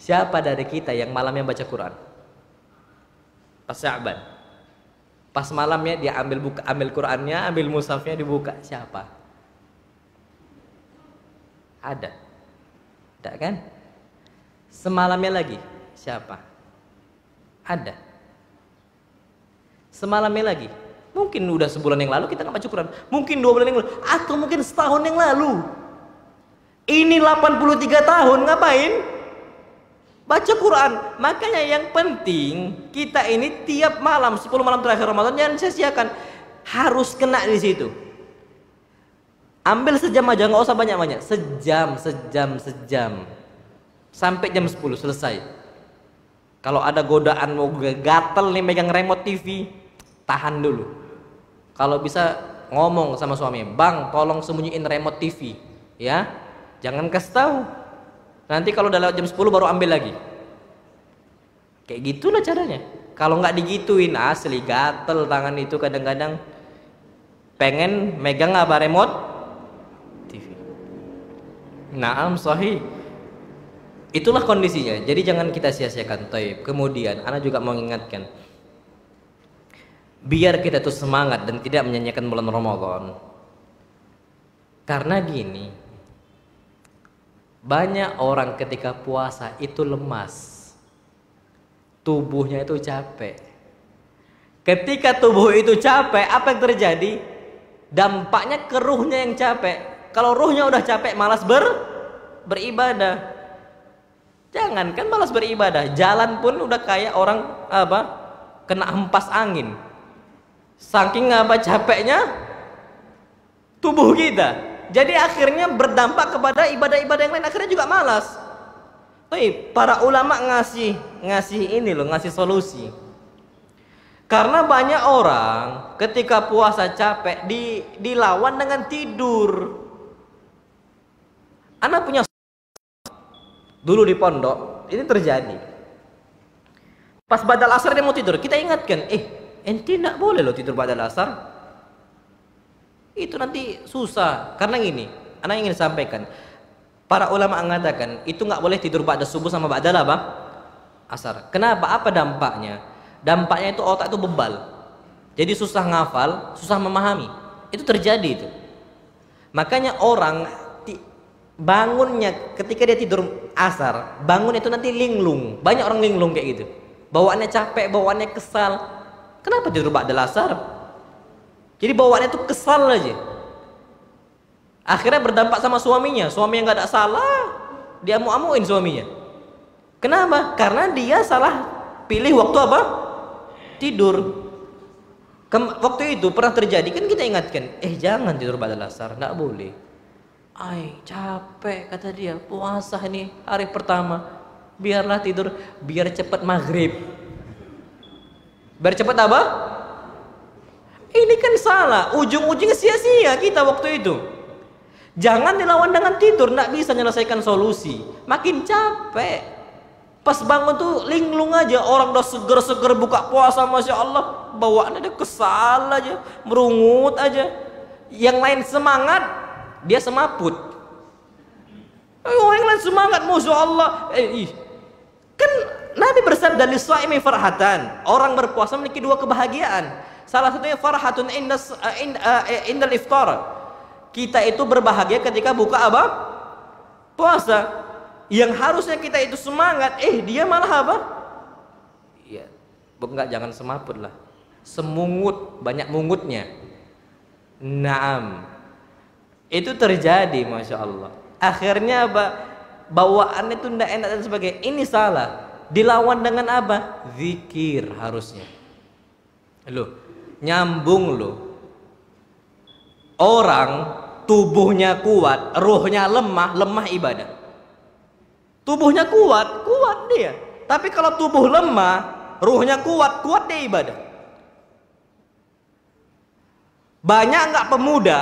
siapa dari kita yang malamnya baca Quran? Pas Sya'ban, pas malamnya dia ambil Qurannya, ambil mushafnya dibuka, siapa? Ada? Tidak kan? Semalamnya lagi, siapa? Ada? Semalamnya lagi, mungkin udah sebulan yang lalu kita nggak baca Quran, mungkin 2 bulan yang lalu, atau mungkin setahun yang lalu. Ini 83 tahun ngapain? Baca Quran. Makanya yang penting kita ini tiap malam 10 malam terakhir Ramadan jangan sia-siakan, harus kena di situ. Ambil sejam aja, nggak usah banyak-banyak, sejam sampai jam 10 selesai. Kalau ada godaan mau gatel nih megang remote TV, tahan dulu. Kalau bisa ngomong sama suami, Bang tolong sembunyiin remote TV ya, jangan kasih tahu. Nanti kalau udah lewat jam 10 baru ambil lagi. Kayak gitulah caranya. Kalau nggak digituin asli gatel tangan itu, kadang-kadang pengen megang apa remote TV. Naam sahih. Itulah kondisinya. Jadi jangan kita sia-siakan. Taib. Kemudian ana juga mau mengingatkan, biar kita tuh semangat dan tidak menyanyiakan bulan Ramadan. Karena gini, banyak orang ketika puasa itu lemas, tubuhnya itu capek. Ketika tubuh itu capek, apa yang terjadi? Dampaknya ke ruhnya yang capek. Kalau ruhnya udah capek, malas beribadah. Jangankan malas beribadah, jalan pun udah kayak orang kena hempas angin. Saking capeknya tubuh kita. Jadi akhirnya berdampak kepada ibadah-ibadah yang lain, akhirnya juga malas. Tapi para ulama ngasih solusi. Karena banyak orang ketika puasa capek dilawan dengan tidur. Anak punya dulu di pondok ini terjadi. Pas badal asar dia mau tidur, kita ingatkan, ente tidak boleh loh tidur badal asar. Itu nanti susah. Karena gini, anak ingin sampaikan, para ulama mengatakan itu nggak boleh tidur ba'da subuh sama ba'da asar. Kenapa? Apa dampaknya? Dampaknya itu otak itu bebal. Jadi susah ngafal, susah memahami. Itu terjadi itu. Makanya orang bangunnya ketika dia tidur asar, bangun itu nanti linglung. Banyak orang linglung kayak gitu. Bawaannya capek, bawaannya kesal. Kenapa tidur ba'da asar? Jadi bawaannya tuh kesal aja. Akhirnya berdampak sama suaminya. Suaminya nggak ada salah, dia amu-amuin suaminya. Kenapa? Karena dia salah pilih waktu apa? Tidur. Waktu itu pernah terjadi, kan kita ingatkan, jangan tidur ba'da asar, nggak boleh. Capek kata dia, puasa nih hari pertama, biarlah tidur, biar cepat maghrib. Biar cepat apa? Ini kan salah, ujung-ujungnya sia-sia kita waktu itu. Jangan dilawan dengan tidur, nggak bisa menyelesaikan solusi, makin capek. Pas bangun tuh linglung aja, orang udah seger-seger buka puasa, Masya Allah, bawaannya dia kesal aja, merungut aja. Yang lain semangat, dia semaput. Orang lain semangat, Masya Allah. Kan Nabi bersabda, lis-shaimi farhatan, orang berpuasa memiliki 2 kebahagiaan. Salah satunya farhatun indal iftar. Kita itu berbahagia ketika buka apa? puasa. Yang harusnya kita itu semangat, dia malah apa? Iya, enggak, jangan semaput lah. Semungut, banyak mungutnya. Naam. Itu terjadi, Masya Allah. Akhirnya apa? Bawaan itu tidak enak dan sebagainya. Ini salah. Dilawan dengan apa? Zikir harusnya. Loh, nyambung loh. Orang tubuhnya kuat, ruhnya lemah, lemah ibadah. Tubuhnya kuat, kuat dia. Tapi kalau tubuh lemah, ruhnya kuat, kuat dia ibadah. Banyak nggak pemuda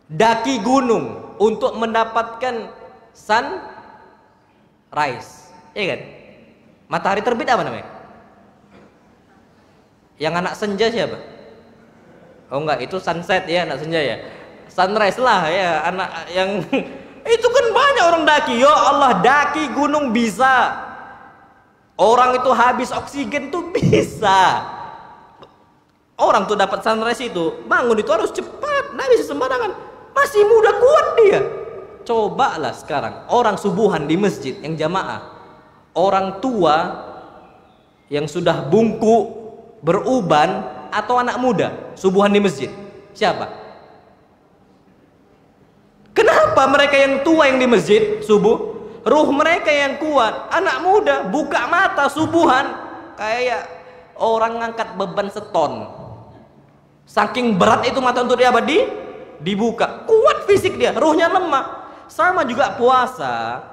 daki gunung untuk mendapatkan sunrise, iya kan? Matahari terbit apa namanya? Yang anak senja siapa? Oh enggak, itu sunset ya, anak senja ya. Sunrise lah ya, anak yang itu kan banyak orang daki. Ya Allah, daki gunung bisa. Orang itu habis oksigen tuh bisa. Orang tuh dapat sunrise itu, bangun itu harus cepat, nggak bisa sembarangan. Masih muda, kuat dia. Cobalah sekarang orang subuhan di masjid yang jamaah, orang tua yang sudah bungku, beruban, atau anak muda subuhan di masjid, siapa? Kenapa mereka yang tua yang di masjid subuh, ruh mereka yang kuat? Anak muda buka mata subuhan kayak orang ngangkat beban seton, saking berat itu mata untuk dia dibuka. Kuat fisik dia, ruhnya lemah. Sama juga puasa,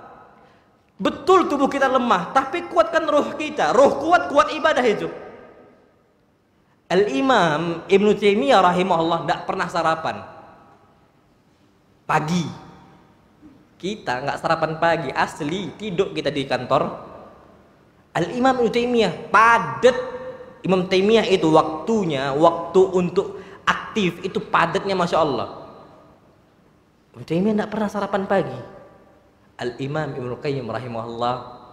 betul tubuh kita lemah, tapi kuatkan ruh kita. Ruh kuat, kuat ibadah itu. Al-Imam Ibn Taimiyah rahimahullah tidak pernah sarapan pagi. Kita nggak sarapan pagi, asli tidur kita di kantor. Al-Imam Ibn Taimiyah padat. Imam Taimiyah itu waktunya, waktu untuk aktif itu padatnya, Masya Allah. Ibn Taimiyah tidak pernah sarapan pagi. Al-Imam Ibnu Qayyim rahimahullah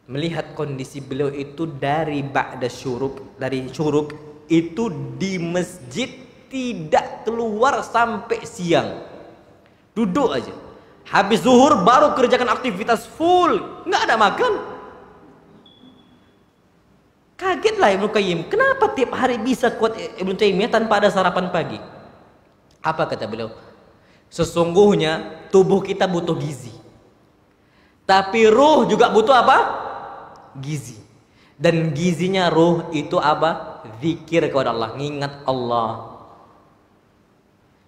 melihat kondisi beliau itu dari ba'da syuruk, dari syuruk itu di masjid tidak keluar sampai siang, duduk aja. Habis zuhur baru kerjakan aktivitas full, nggak ada makan. Kagetlah Ibnu Qayyim, kenapa tiap hari bisa kuat Ibnu Taimiyah tanpa ada sarapan pagi? Apa kata beliau? Sesungguhnya tubuh kita butuh gizi, tapi ruh juga butuh apa? Gizi. Dan gizinya ruh itu apa? Zikir kepada Allah, ngingat Allah.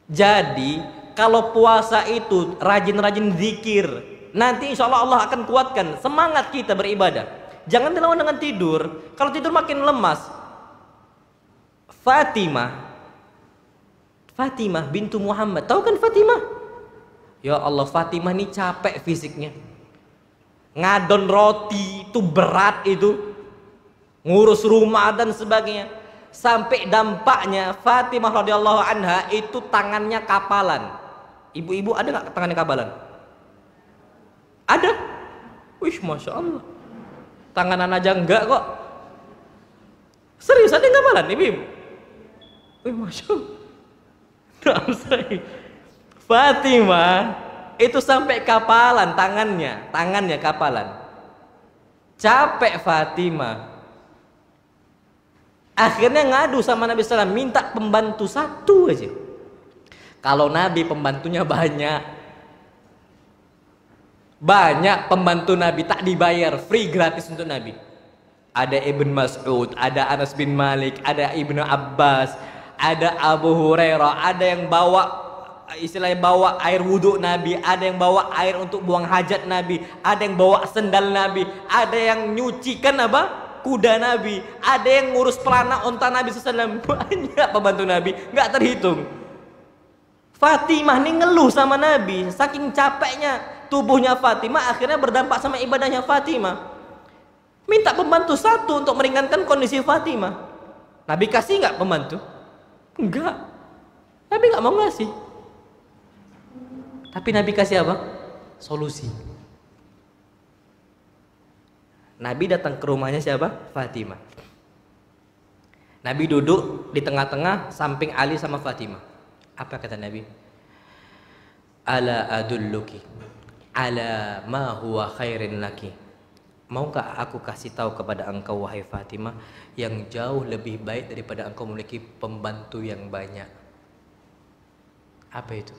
Jadi kalau puasa itu rajin-rajin zikir, nanti insya Allah Allah akan kuatkan semangat kita beribadah. Jangan dilawan dengan tidur. Kalau tidur makin lemas. Fatimah bintu Muhammad, tahu kan Fatimah? Ya Allah, Fatimah ini capek fisiknya. Ngadon roti itu berat itu, ngurus rumah dan sebagainya. Sampai dampaknya Fatimah radhiyallahu anha itu tangannya kapalan. Ibu-ibu ada nggak tangannya kapalan? Ada. Wih, Masya Allah. Tanganan aja enggak kok. Serius ada yang kapalan, ibu-ibu? Wih, Masya Allah. Fatimah itu sampai kapalan tangannya kapalan. Capek Fatimah. Akhirnya ngadu sama Nabi SAW, minta pembantu satu aja. Kalau Nabi pembantunya banyak pembantu Nabi tak dibayar, free, gratis untuk Nabi. Ada Ibn Mas'ud, ada Anas bin Malik, ada Ibnu Abbas, ada Abu Hurairah, ada yang bawa istilahnya bawa air wudhu Nabi, ada yang bawa air untuk buang hajat Nabi, ada yang bawa sendal Nabi, ada yang nyucikan apa? Kuda Nabi, ada yang ngurus pelana onta Nabi SAW. Banyak pembantu Nabi, nggak terhitung. Fatimah nih ngeluh sama Nabi, saking capeknya tubuhnya Fatimah, akhirnya berdampak sama ibadahnya Fatimah. Minta pembantu satu untuk meringankan kondisi Fatimah. Nabi kasih nggak pembantu? Enggak. Nabi nggak mau ngasih. Tapi Nabi kasih apa? Solusi. Nabi datang ke rumahnya siapa? Fatimah. Nabi duduk di tengah-tengah samping Ali sama Fatimah. Apa kata Nabi? Ala adulluki ala ma huwa khairin laki. Maukah aku kasih tahu kepada engkau wahai Fatimah yang jauh lebih baik daripada engkau memiliki pembantu yang banyak. Apa itu?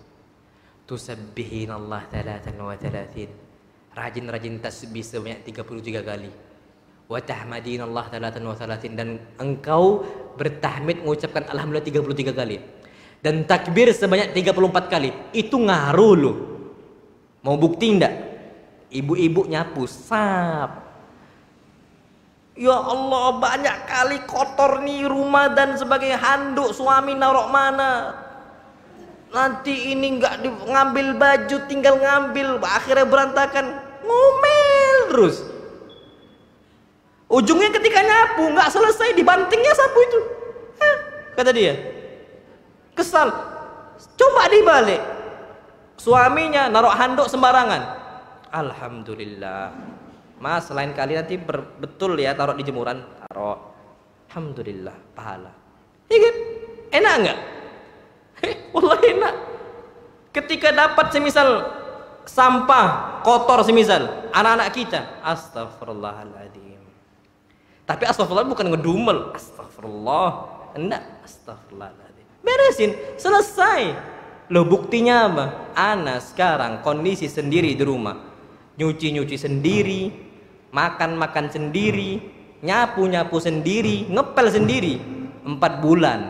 Tusabbihinallaha 33. Rajin-rajin tasbih sebanyak 33 kali. Wa tahmadinallaha 33, dan engkau bertahmid mengucapkan alhamdulillah 33 kali. Dan takbir sebanyak 34 kali. Itu ngaruh loh. Mau bukti enggak? Ibu-ibu nyapu, sap. Ya Allah, banyak kali kotor nih rumah dan sebagainya. Handuk suami naruh mana? Nanti ini enggak ngambil baju, tinggal ngambil, akhirnya berantakan. Ngomel terus. Ujungnya ketika nyapu enggak selesai, dibantingnya sapu itu. Hah, kata dia. Kesal. Coba dibalik. Suaminya naruh handuk sembarangan. Alhamdulillah. Mas, lain kali nanti betul ya taruh di jemuran, taruh. Alhamdulillah, pahala. Iya kan? Enak enggak? Wallahi enak. Ketika dapat semisal sampah kotor, semisal anak-anak kita, astagfirullahaladzim. Tapi astagfirullah bukan ngedumel, astagfirullah. Enggak, astagfirullahaladzim. Beresin, selesai. Loh, buktinya apa? Ana sekarang kondisi sendiri di rumah, nyuci-nyuci sendiri, makan-makan sendiri, nyapu-nyapu sendiri, ngepel sendiri 4 bulan.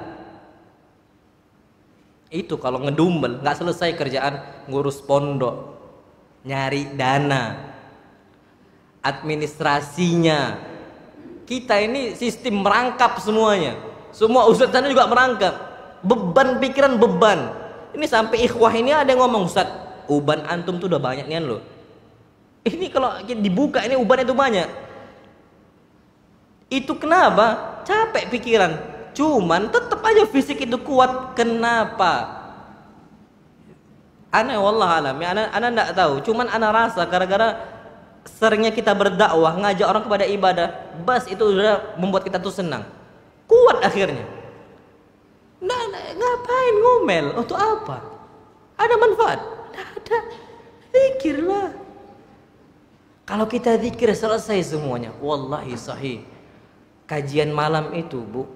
Itu kalau ngedumel, nggak selesai kerjaan, ngurus pondok, nyari dana, administrasinya. Kita ini sistem merangkap semuanya. Semua ustadz sana juga merangkap. Beban pikiran, beban. Ini sampai ikhwah ini ada yang ngomong, Ustaz, uban antum tuh udah banyak nian loh. Ini kalau dibuka ini uban itu banyak. Itu kenapa? Capek pikiran. Cuman tetap aja fisik itu kuat. Kenapa? Ana wallah alam ya, ana enggak tahu. Cuman ana rasa gara-gara seringnya kita berdakwah, ngajak orang kepada ibadah, bas itu udah membuat kita tuh senang. Kuat akhirnya. Nah, ngapain ngomel? Untuk apa? Ada manfaat? Tidak ada. Zikirlah. Kalau kita zikir selesai semuanya. Wallahi sahih. Kajian malam itu, Bu,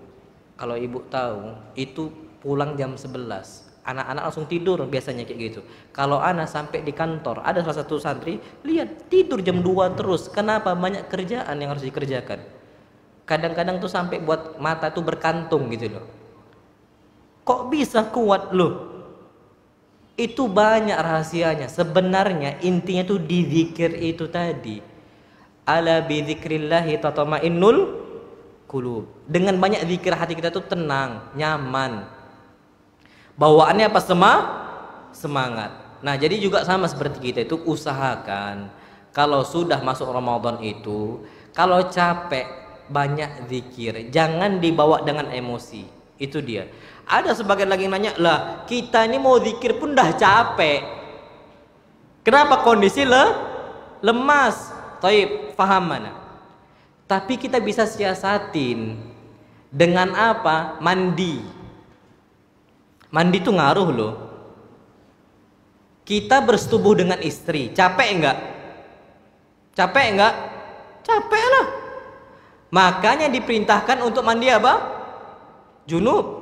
kalau ibu tahu, itu pulang jam 11. Anak-anak langsung tidur biasanya kayak gitu. Kalau anak sampai di kantor, ada salah satu santri, lihat tidur jam 2 terus. Kenapa? Banyak kerjaan yang harus dikerjakan. Kadang-kadang tuh sampai buat mata tuh berkantung gitu loh. Kok bisa kuat loh? Itu banyak rahasianya. Sebenarnya intinya tuh di zikir itu tadi. Ala bi dzikrillahi tatma'innul qulub. Dengan banyak zikir hati kita tuh tenang, nyaman. Bawaannya apa? Semangat. Nah, jadi juga sama seperti kita itu usahakan kalau sudah masuk Ramadan itu, kalau capek banyak zikir, jangan dibawa dengan emosi. Itu dia. Ada sebagian lagi yang nanya, lah kita ini mau zikir pun dah capek. Kenapa? Kondisi lemas. Taib, faham mana? Tapi kita bisa siasatin dengan apa? Mandi. Mandi itu ngaruh loh. Kita bersetubuh dengan istri, capek enggak? Capek enggak? Capek lah. Makanya diperintahkan untuk mandi apa? Junub.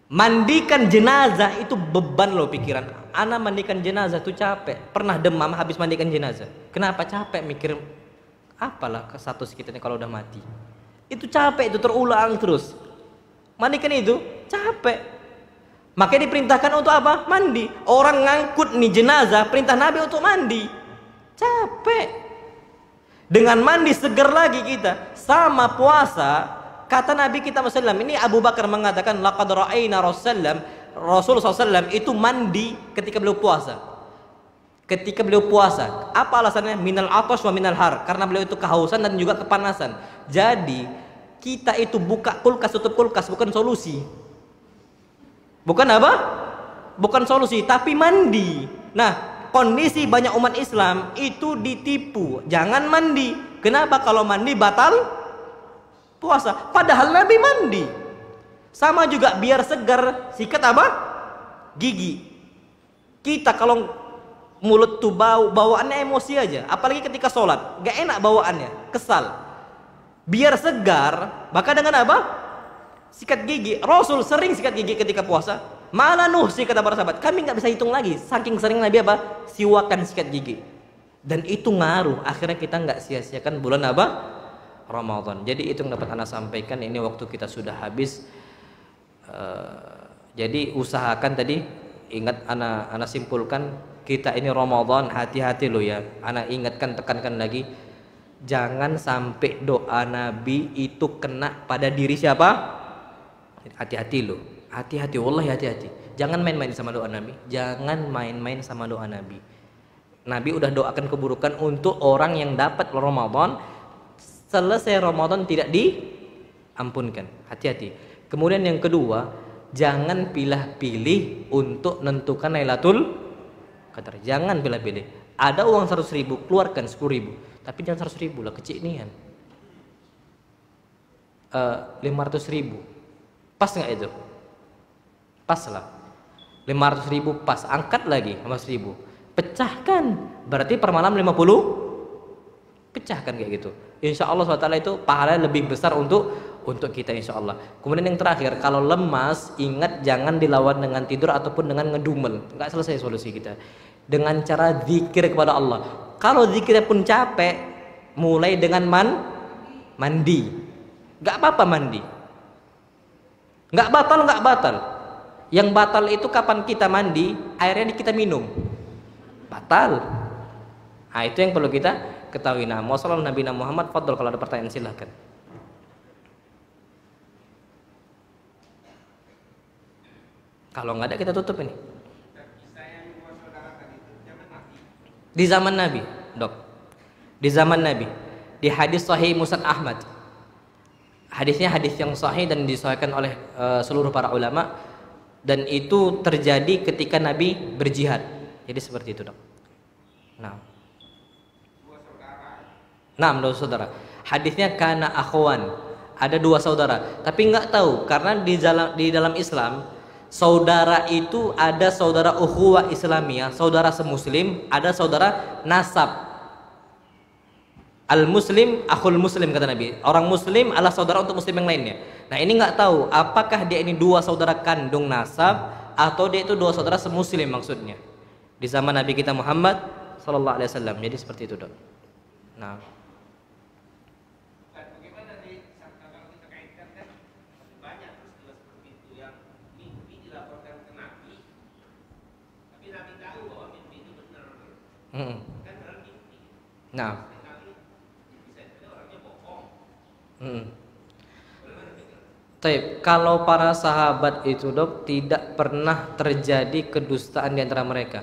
Mandikan jenazah itu beban loh pikiran. Ana mandikan jenazah tuh capek. Pernah demam habis mandikan jenazah. Kenapa capek? Mikir apalah status kita nih kalau udah mati. Itu capek, itu terulang terus. Mandikan itu capek. Makanya diperintahkan untuk apa? Mandi. Orang ngangkut nih jenazah, perintah Nabi untuk mandi. Capek. Dengan mandi seger lagi kita. Sama puasa. Kata Nabi kita SAW, ini Abu Bakar mengatakan, laqad ra'ayna Rasulullah SAW itu mandi ketika beliau puasa. Ketika beliau puasa, apa alasannya? Minal atash wa minal har, karena beliau itu kehausan dan juga kepanasan. Jadi kita itu buka kulkas, tutup kulkas bukan solusi. Bukan apa? Bukan solusi, tapi mandi. Nah, kondisi banyak umat Islam itu ditipu. Jangan mandi. Kenapa? Kalau mandi batal puasa. Padahal Nabi mandi. Sama juga biar segar sikat apa? Gigi. Kita kalau mulut tuh bawaannya emosi aja, apalagi ketika sholat, gak enak bawaannya, kesal. Biar segar, maka dengan apa? Sikat gigi. Rasul sering sikat gigi ketika puasa. Mana sih kata para sahabat, kami nggak bisa hitung lagi, saking sering Nabi apa? Siwakan sikat gigi. Dan itu ngaruh, akhirnya kita nggak sia-siakan bulan apa? Ramadan. Jadi itu yang dapat Anda sampaikan. Ini waktu kita sudah habis. Jadi usahakan tadi, ingat Ana simpulkan, kita ini Ramadan, hati-hati lo ya. Ana ingatkan, tekankan lagi, jangan sampai doa Nabi itu kena pada diri siapa? Hati-hati lo, hati-hati, wallahi hati-hati. Jangan main-main sama doa Nabi, jangan main-main sama doa Nabi. Nabi udah doakan keburukan untuk orang yang dapat Ramadan, selesai Ramadan tidak diampunkan. Hati-hati. Kemudian yang kedua, jangan pilih-pilih untuk menentukan Lailatul Qadar. Jangan pilih-pilih. Ada uang 100.000, keluarkan 10.000. Tapi jangan 100.000 lah, kecil nian. 500.000. Pas nggak itu? Pas lah. 500.000 pas, angkat lagi 500.000. Pecahkan. Berarti per malam 50. Pecahkan kayak gitu. Insya Allah SWT itu pahalanya lebih besar untuk kita insya Allah. Kemudian yang terakhir, kalau lemas, ingat jangan dilawan dengan tidur ataupun dengan ngedumel. Nggak selesai solusi kita. Dengan cara zikir kepada Allah. Kalau zikirnya pun capek, mulai dengan mandi. Nggak apa-apa mandi. Nggak batal. Yang batal itu kapan kita mandi, airnya kita minum. Batal. Nah itu yang perlu kita ketahui. Nah, wassalamualaikum Nabi Muhammad. Fadl, kalau ada pertanyaan silahkan. Kalau nggak ada kita tutup ini. Di zaman Nabi, Dok. Di zaman Nabi. Di hadis sahih Musnad Ahmad. Hadisnya hadis yang sahih dan disahihkan oleh seluruh para ulama, dan itu terjadi ketika Nabi berjihad. Jadi seperti itu, Dok. Dua saudara. Hadisnya kana akhwan. Ada dua saudara, tapi nggak tahu karena di dalam Islam saudara itu ada saudara ukhuwah Islamiyah, saudara semuslim, ada saudara nasab. Al-muslim akhul muslim kata Nabi. Orang muslim adalah saudara untuk muslim yang lainnya. Nah, ini nggak tahu apakah dia ini dua saudara kandung nasab atau dia itu dua saudara semuslim maksudnya. Di zaman Nabi kita Muhammad sallallahu alaihi wasallam. Jadi seperti itu, Dok. Nah, bagaimana nih kalau kita kaitkan kan banyak peristiwa seperti itu yang mimpi dilaporkan ke Nabi, tapi Nabi tahu bahwa mimpi itu benar. Kan benar mimpi. nah. Taib, kalau para sahabat itu, Dok, tidak pernah terjadi kedustaan di antara mereka.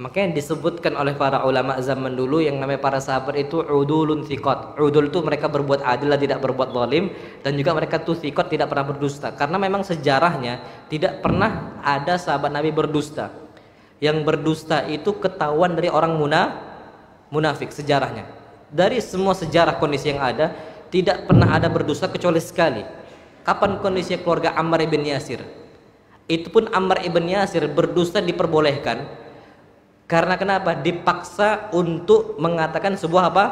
Makanya disebutkan oleh para ulama zaman dulu yang namanya para sahabat itu udulun thiqat. Udul itu mereka berbuat adil dan tidak berbuat zalim, dan juga mereka tuh thiqat, tidak pernah berdusta. Karena memang sejarahnya tidak pernah ada sahabat Nabi berdusta. Yang berdusta itu ketahuan dari orang munafik sejarahnya. Dari semua sejarah kondisi yang ada, tidak pernah ada berdusta kecuali sekali. Kapan kondisi keluarga Ammar ibn Yasir? Itu pun Ammar ibn Yasir berdusta diperbolehkan. Karena kenapa? Dipaksa untuk mengatakan sebuah apa?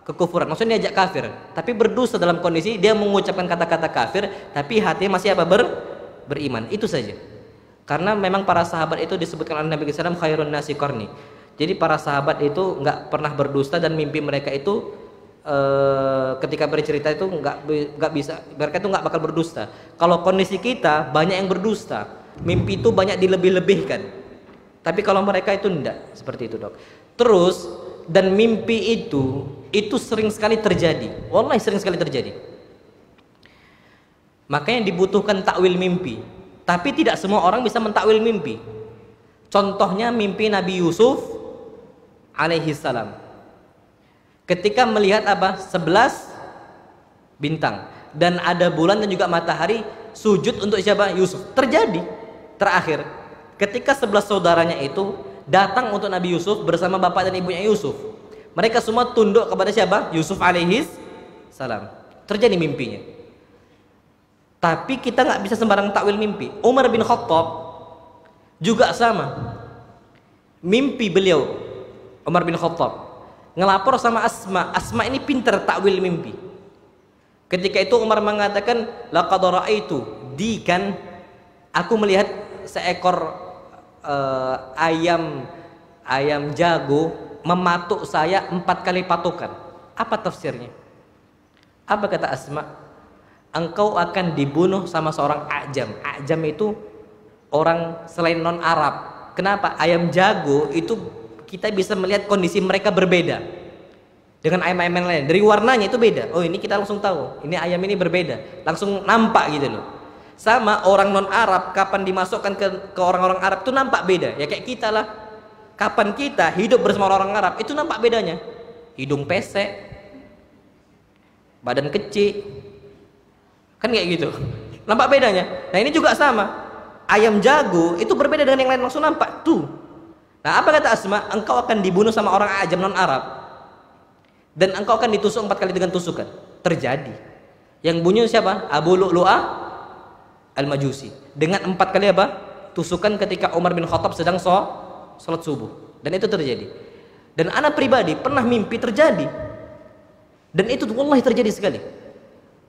Kekufuran. Maksudnya diajak kafir. Tapi berdusta dalam kondisi dia mengucapkan kata-kata kafir, tapi hatinya masih apa? Beriman. Itu saja. Karena memang para sahabat itu disebutkan oleh Nabi SAW khairun nasi qarni. Jadi para sahabat itu nggak pernah berdusta, dan mimpi mereka itu ketika bercerita itu nggak bisa, mereka itu nggak bakal berdusta. Kalau kondisi kita banyak yang berdusta, mimpi itu banyak dilebih-lebihkan. Tapi kalau mereka itu enggak seperti itu, Dok. Terus, dan mimpi itu sering sekali terjadi. Wallahi sering sekali terjadi. Makanya dibutuhkan takwil mimpi. Tapi tidak semua orang bisa mentakwil mimpi. Contohnya mimpi Nabi Yusuf alaihi salam. Ketika melihat apa? 11 bintang dan ada bulan dan juga matahari, sujud untuk siapa? Yusuf. Terjadi. Terakhir, ketika 11 saudaranya itu datang untuk Nabi Yusuf bersama bapak dan ibunya Yusuf, mereka semua tunduk kepada siapa? Yusuf alaihi salam. Terjadi mimpinya. Tapi kita nggak bisa sembarang takwil mimpi. Umar bin Khattab juga sama. mimpi beliau Umar bin Khattab ngelapor sama Asma. Asma ini pintar takwil mimpi. Ketika itu Umar mengatakan, laqad ra'aitu dikan, aku melihat seekor ayam jago mematuk saya 4 kali patukan. Apa tafsirnya? Apa kata Asma? Engkau akan dibunuh sama seorang ajam. Ajam itu orang selain non Arab. Kenapa? Ayam jago itu kita bisa melihat kondisi mereka berbeda dengan ayam-ayam yang lain. Dari warnanya itu beda. Oh, ini kita langsung tahu. Ini ayam ini berbeda. Langsung nampak gitu loh. Sama orang non Arab kapan dimasukkan ke orang-orang Arab itu nampak beda. Ya kayak kita lah. Kapan kita hidup bersama orang Arab itu nampak bedanya. Hidung pesek, badan kecil, kan kayak gitu. Nampak bedanya. Nah ini juga sama. Ayam jago itu berbeda dengan yang lain, langsung nampak tuh. Nah apa kata Asma? Engkau akan dibunuh sama orang ajam non Arab dan engkau akan ditusuk 4 kali dengan tusukan. Terjadi. Yang bunuh siapa? Abu Lu'lu'ah Al-Majusi dengan 4 kali apa? Tusukan ketika Umar bin Khattab sedang sholat subuh. Dan itu terjadi. Dan anak pribadi pernah mimpi terjadi. Dan itu wallahi terjadi sekali.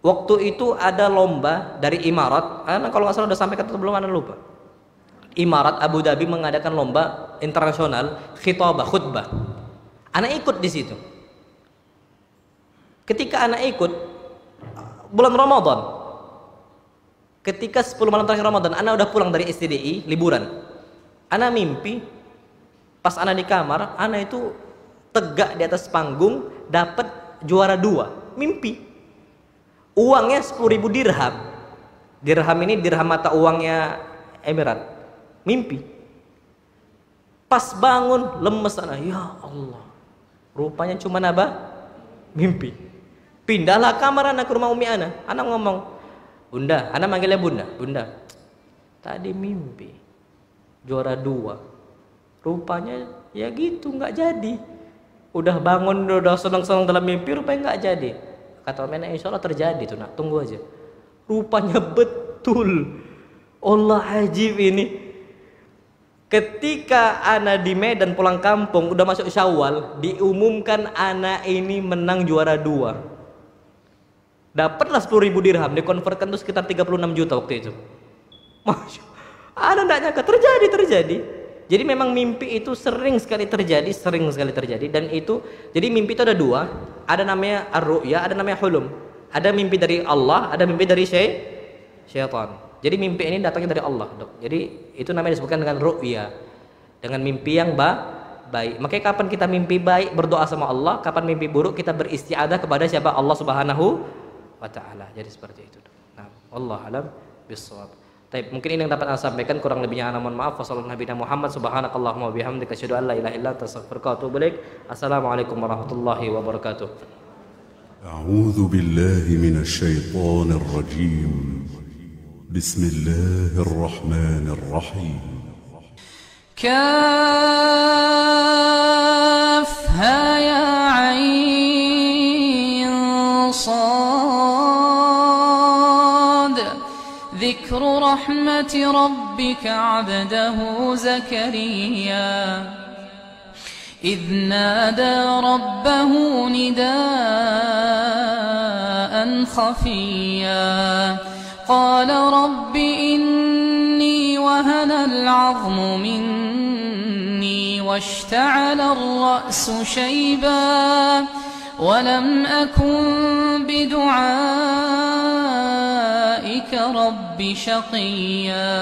Waktu itu ada lomba dari Imarat. Kalau nggak salah udah sampai kata belum, ana lupa. Imarat Abu Dhabi mengadakan lomba internasional khutbah. Anak ikut di situ. Ketika anak ikut bulan Ramadan, ketika 10 malam terakhir Ramadan, anak udah pulang dari STDI liburan. Anak mimpi pas anak di kamar, anak itu tegak di atas panggung dapat juara 2. Mimpi. Uangnya 10.000 dirham. Dirham ini dirham mata uangnya Emirat. Mimpi. Pas bangun lemes anak. Ya Allah. Rupanya cuma apa? Mimpi. Pindahlah kamar anak ke rumah umi anak. Anak ngomong, "Bunda," anak manggilnya Bunda. "Bunda, tadi mimpi juara 2. Rupanya ya gitu, nggak jadi. Udah bangun udah senang-senang dalam mimpi, rupanya nggak jadi." Kata umi anak, "Insya Allah terjadi tuh nak, tunggu aja." Rupanya betul. Allah ajib ini. Ketika anak di Medan pulang kampung udah masuk Syawal, diumumkan anak ini menang juara 2. Dapatlah 10.000 dirham, dikonvertkan itu sekitar 36 juta waktu itu. Masya Allah, anak tidak nyangka terjadi. Jadi memang mimpi itu sering sekali terjadi dan itu jadi mimpi itu ada 2, ada namanya ar-ru'ya, ada namanya hulum. Ada mimpi dari Allah, ada mimpi dari syaitan. Jadi mimpi ini datangnya dari Allah, Dok. Jadi itu namanya disebutkan dengan ru'ya, dengan mimpi yang baik. Makanya kapan kita mimpi baik berdoa sama Allah, kapan mimpi buruk kita beristiadah kepada siapa? Allah Subhanahu wa taala. Jadi seperti itu, Dok. Nah, wallahu alam bissawab. Baik, mungkin ini yang dapat saya sampaikan, kurang lebihnya ana mohon maaf. Wassallallahu Nabi Muhammad subhanakallahumma wa bihamdika asyhadu an la ilaha illa anta astaghfiruka wa atubu ilaik. Assalamualaikum warahmatullahi wabarakatuh. A'udzu billahi minasy syaithanir rajim. Bismillahirrahmanirrahim. كافها يا عين صاد ذكر رحمة ربك عبده زكريا إذ نادى ربه نداء خفيا قال رب إني وهن العظم مني واشتعل الرأس شيبا ولم أكن بدعائك رب شقيا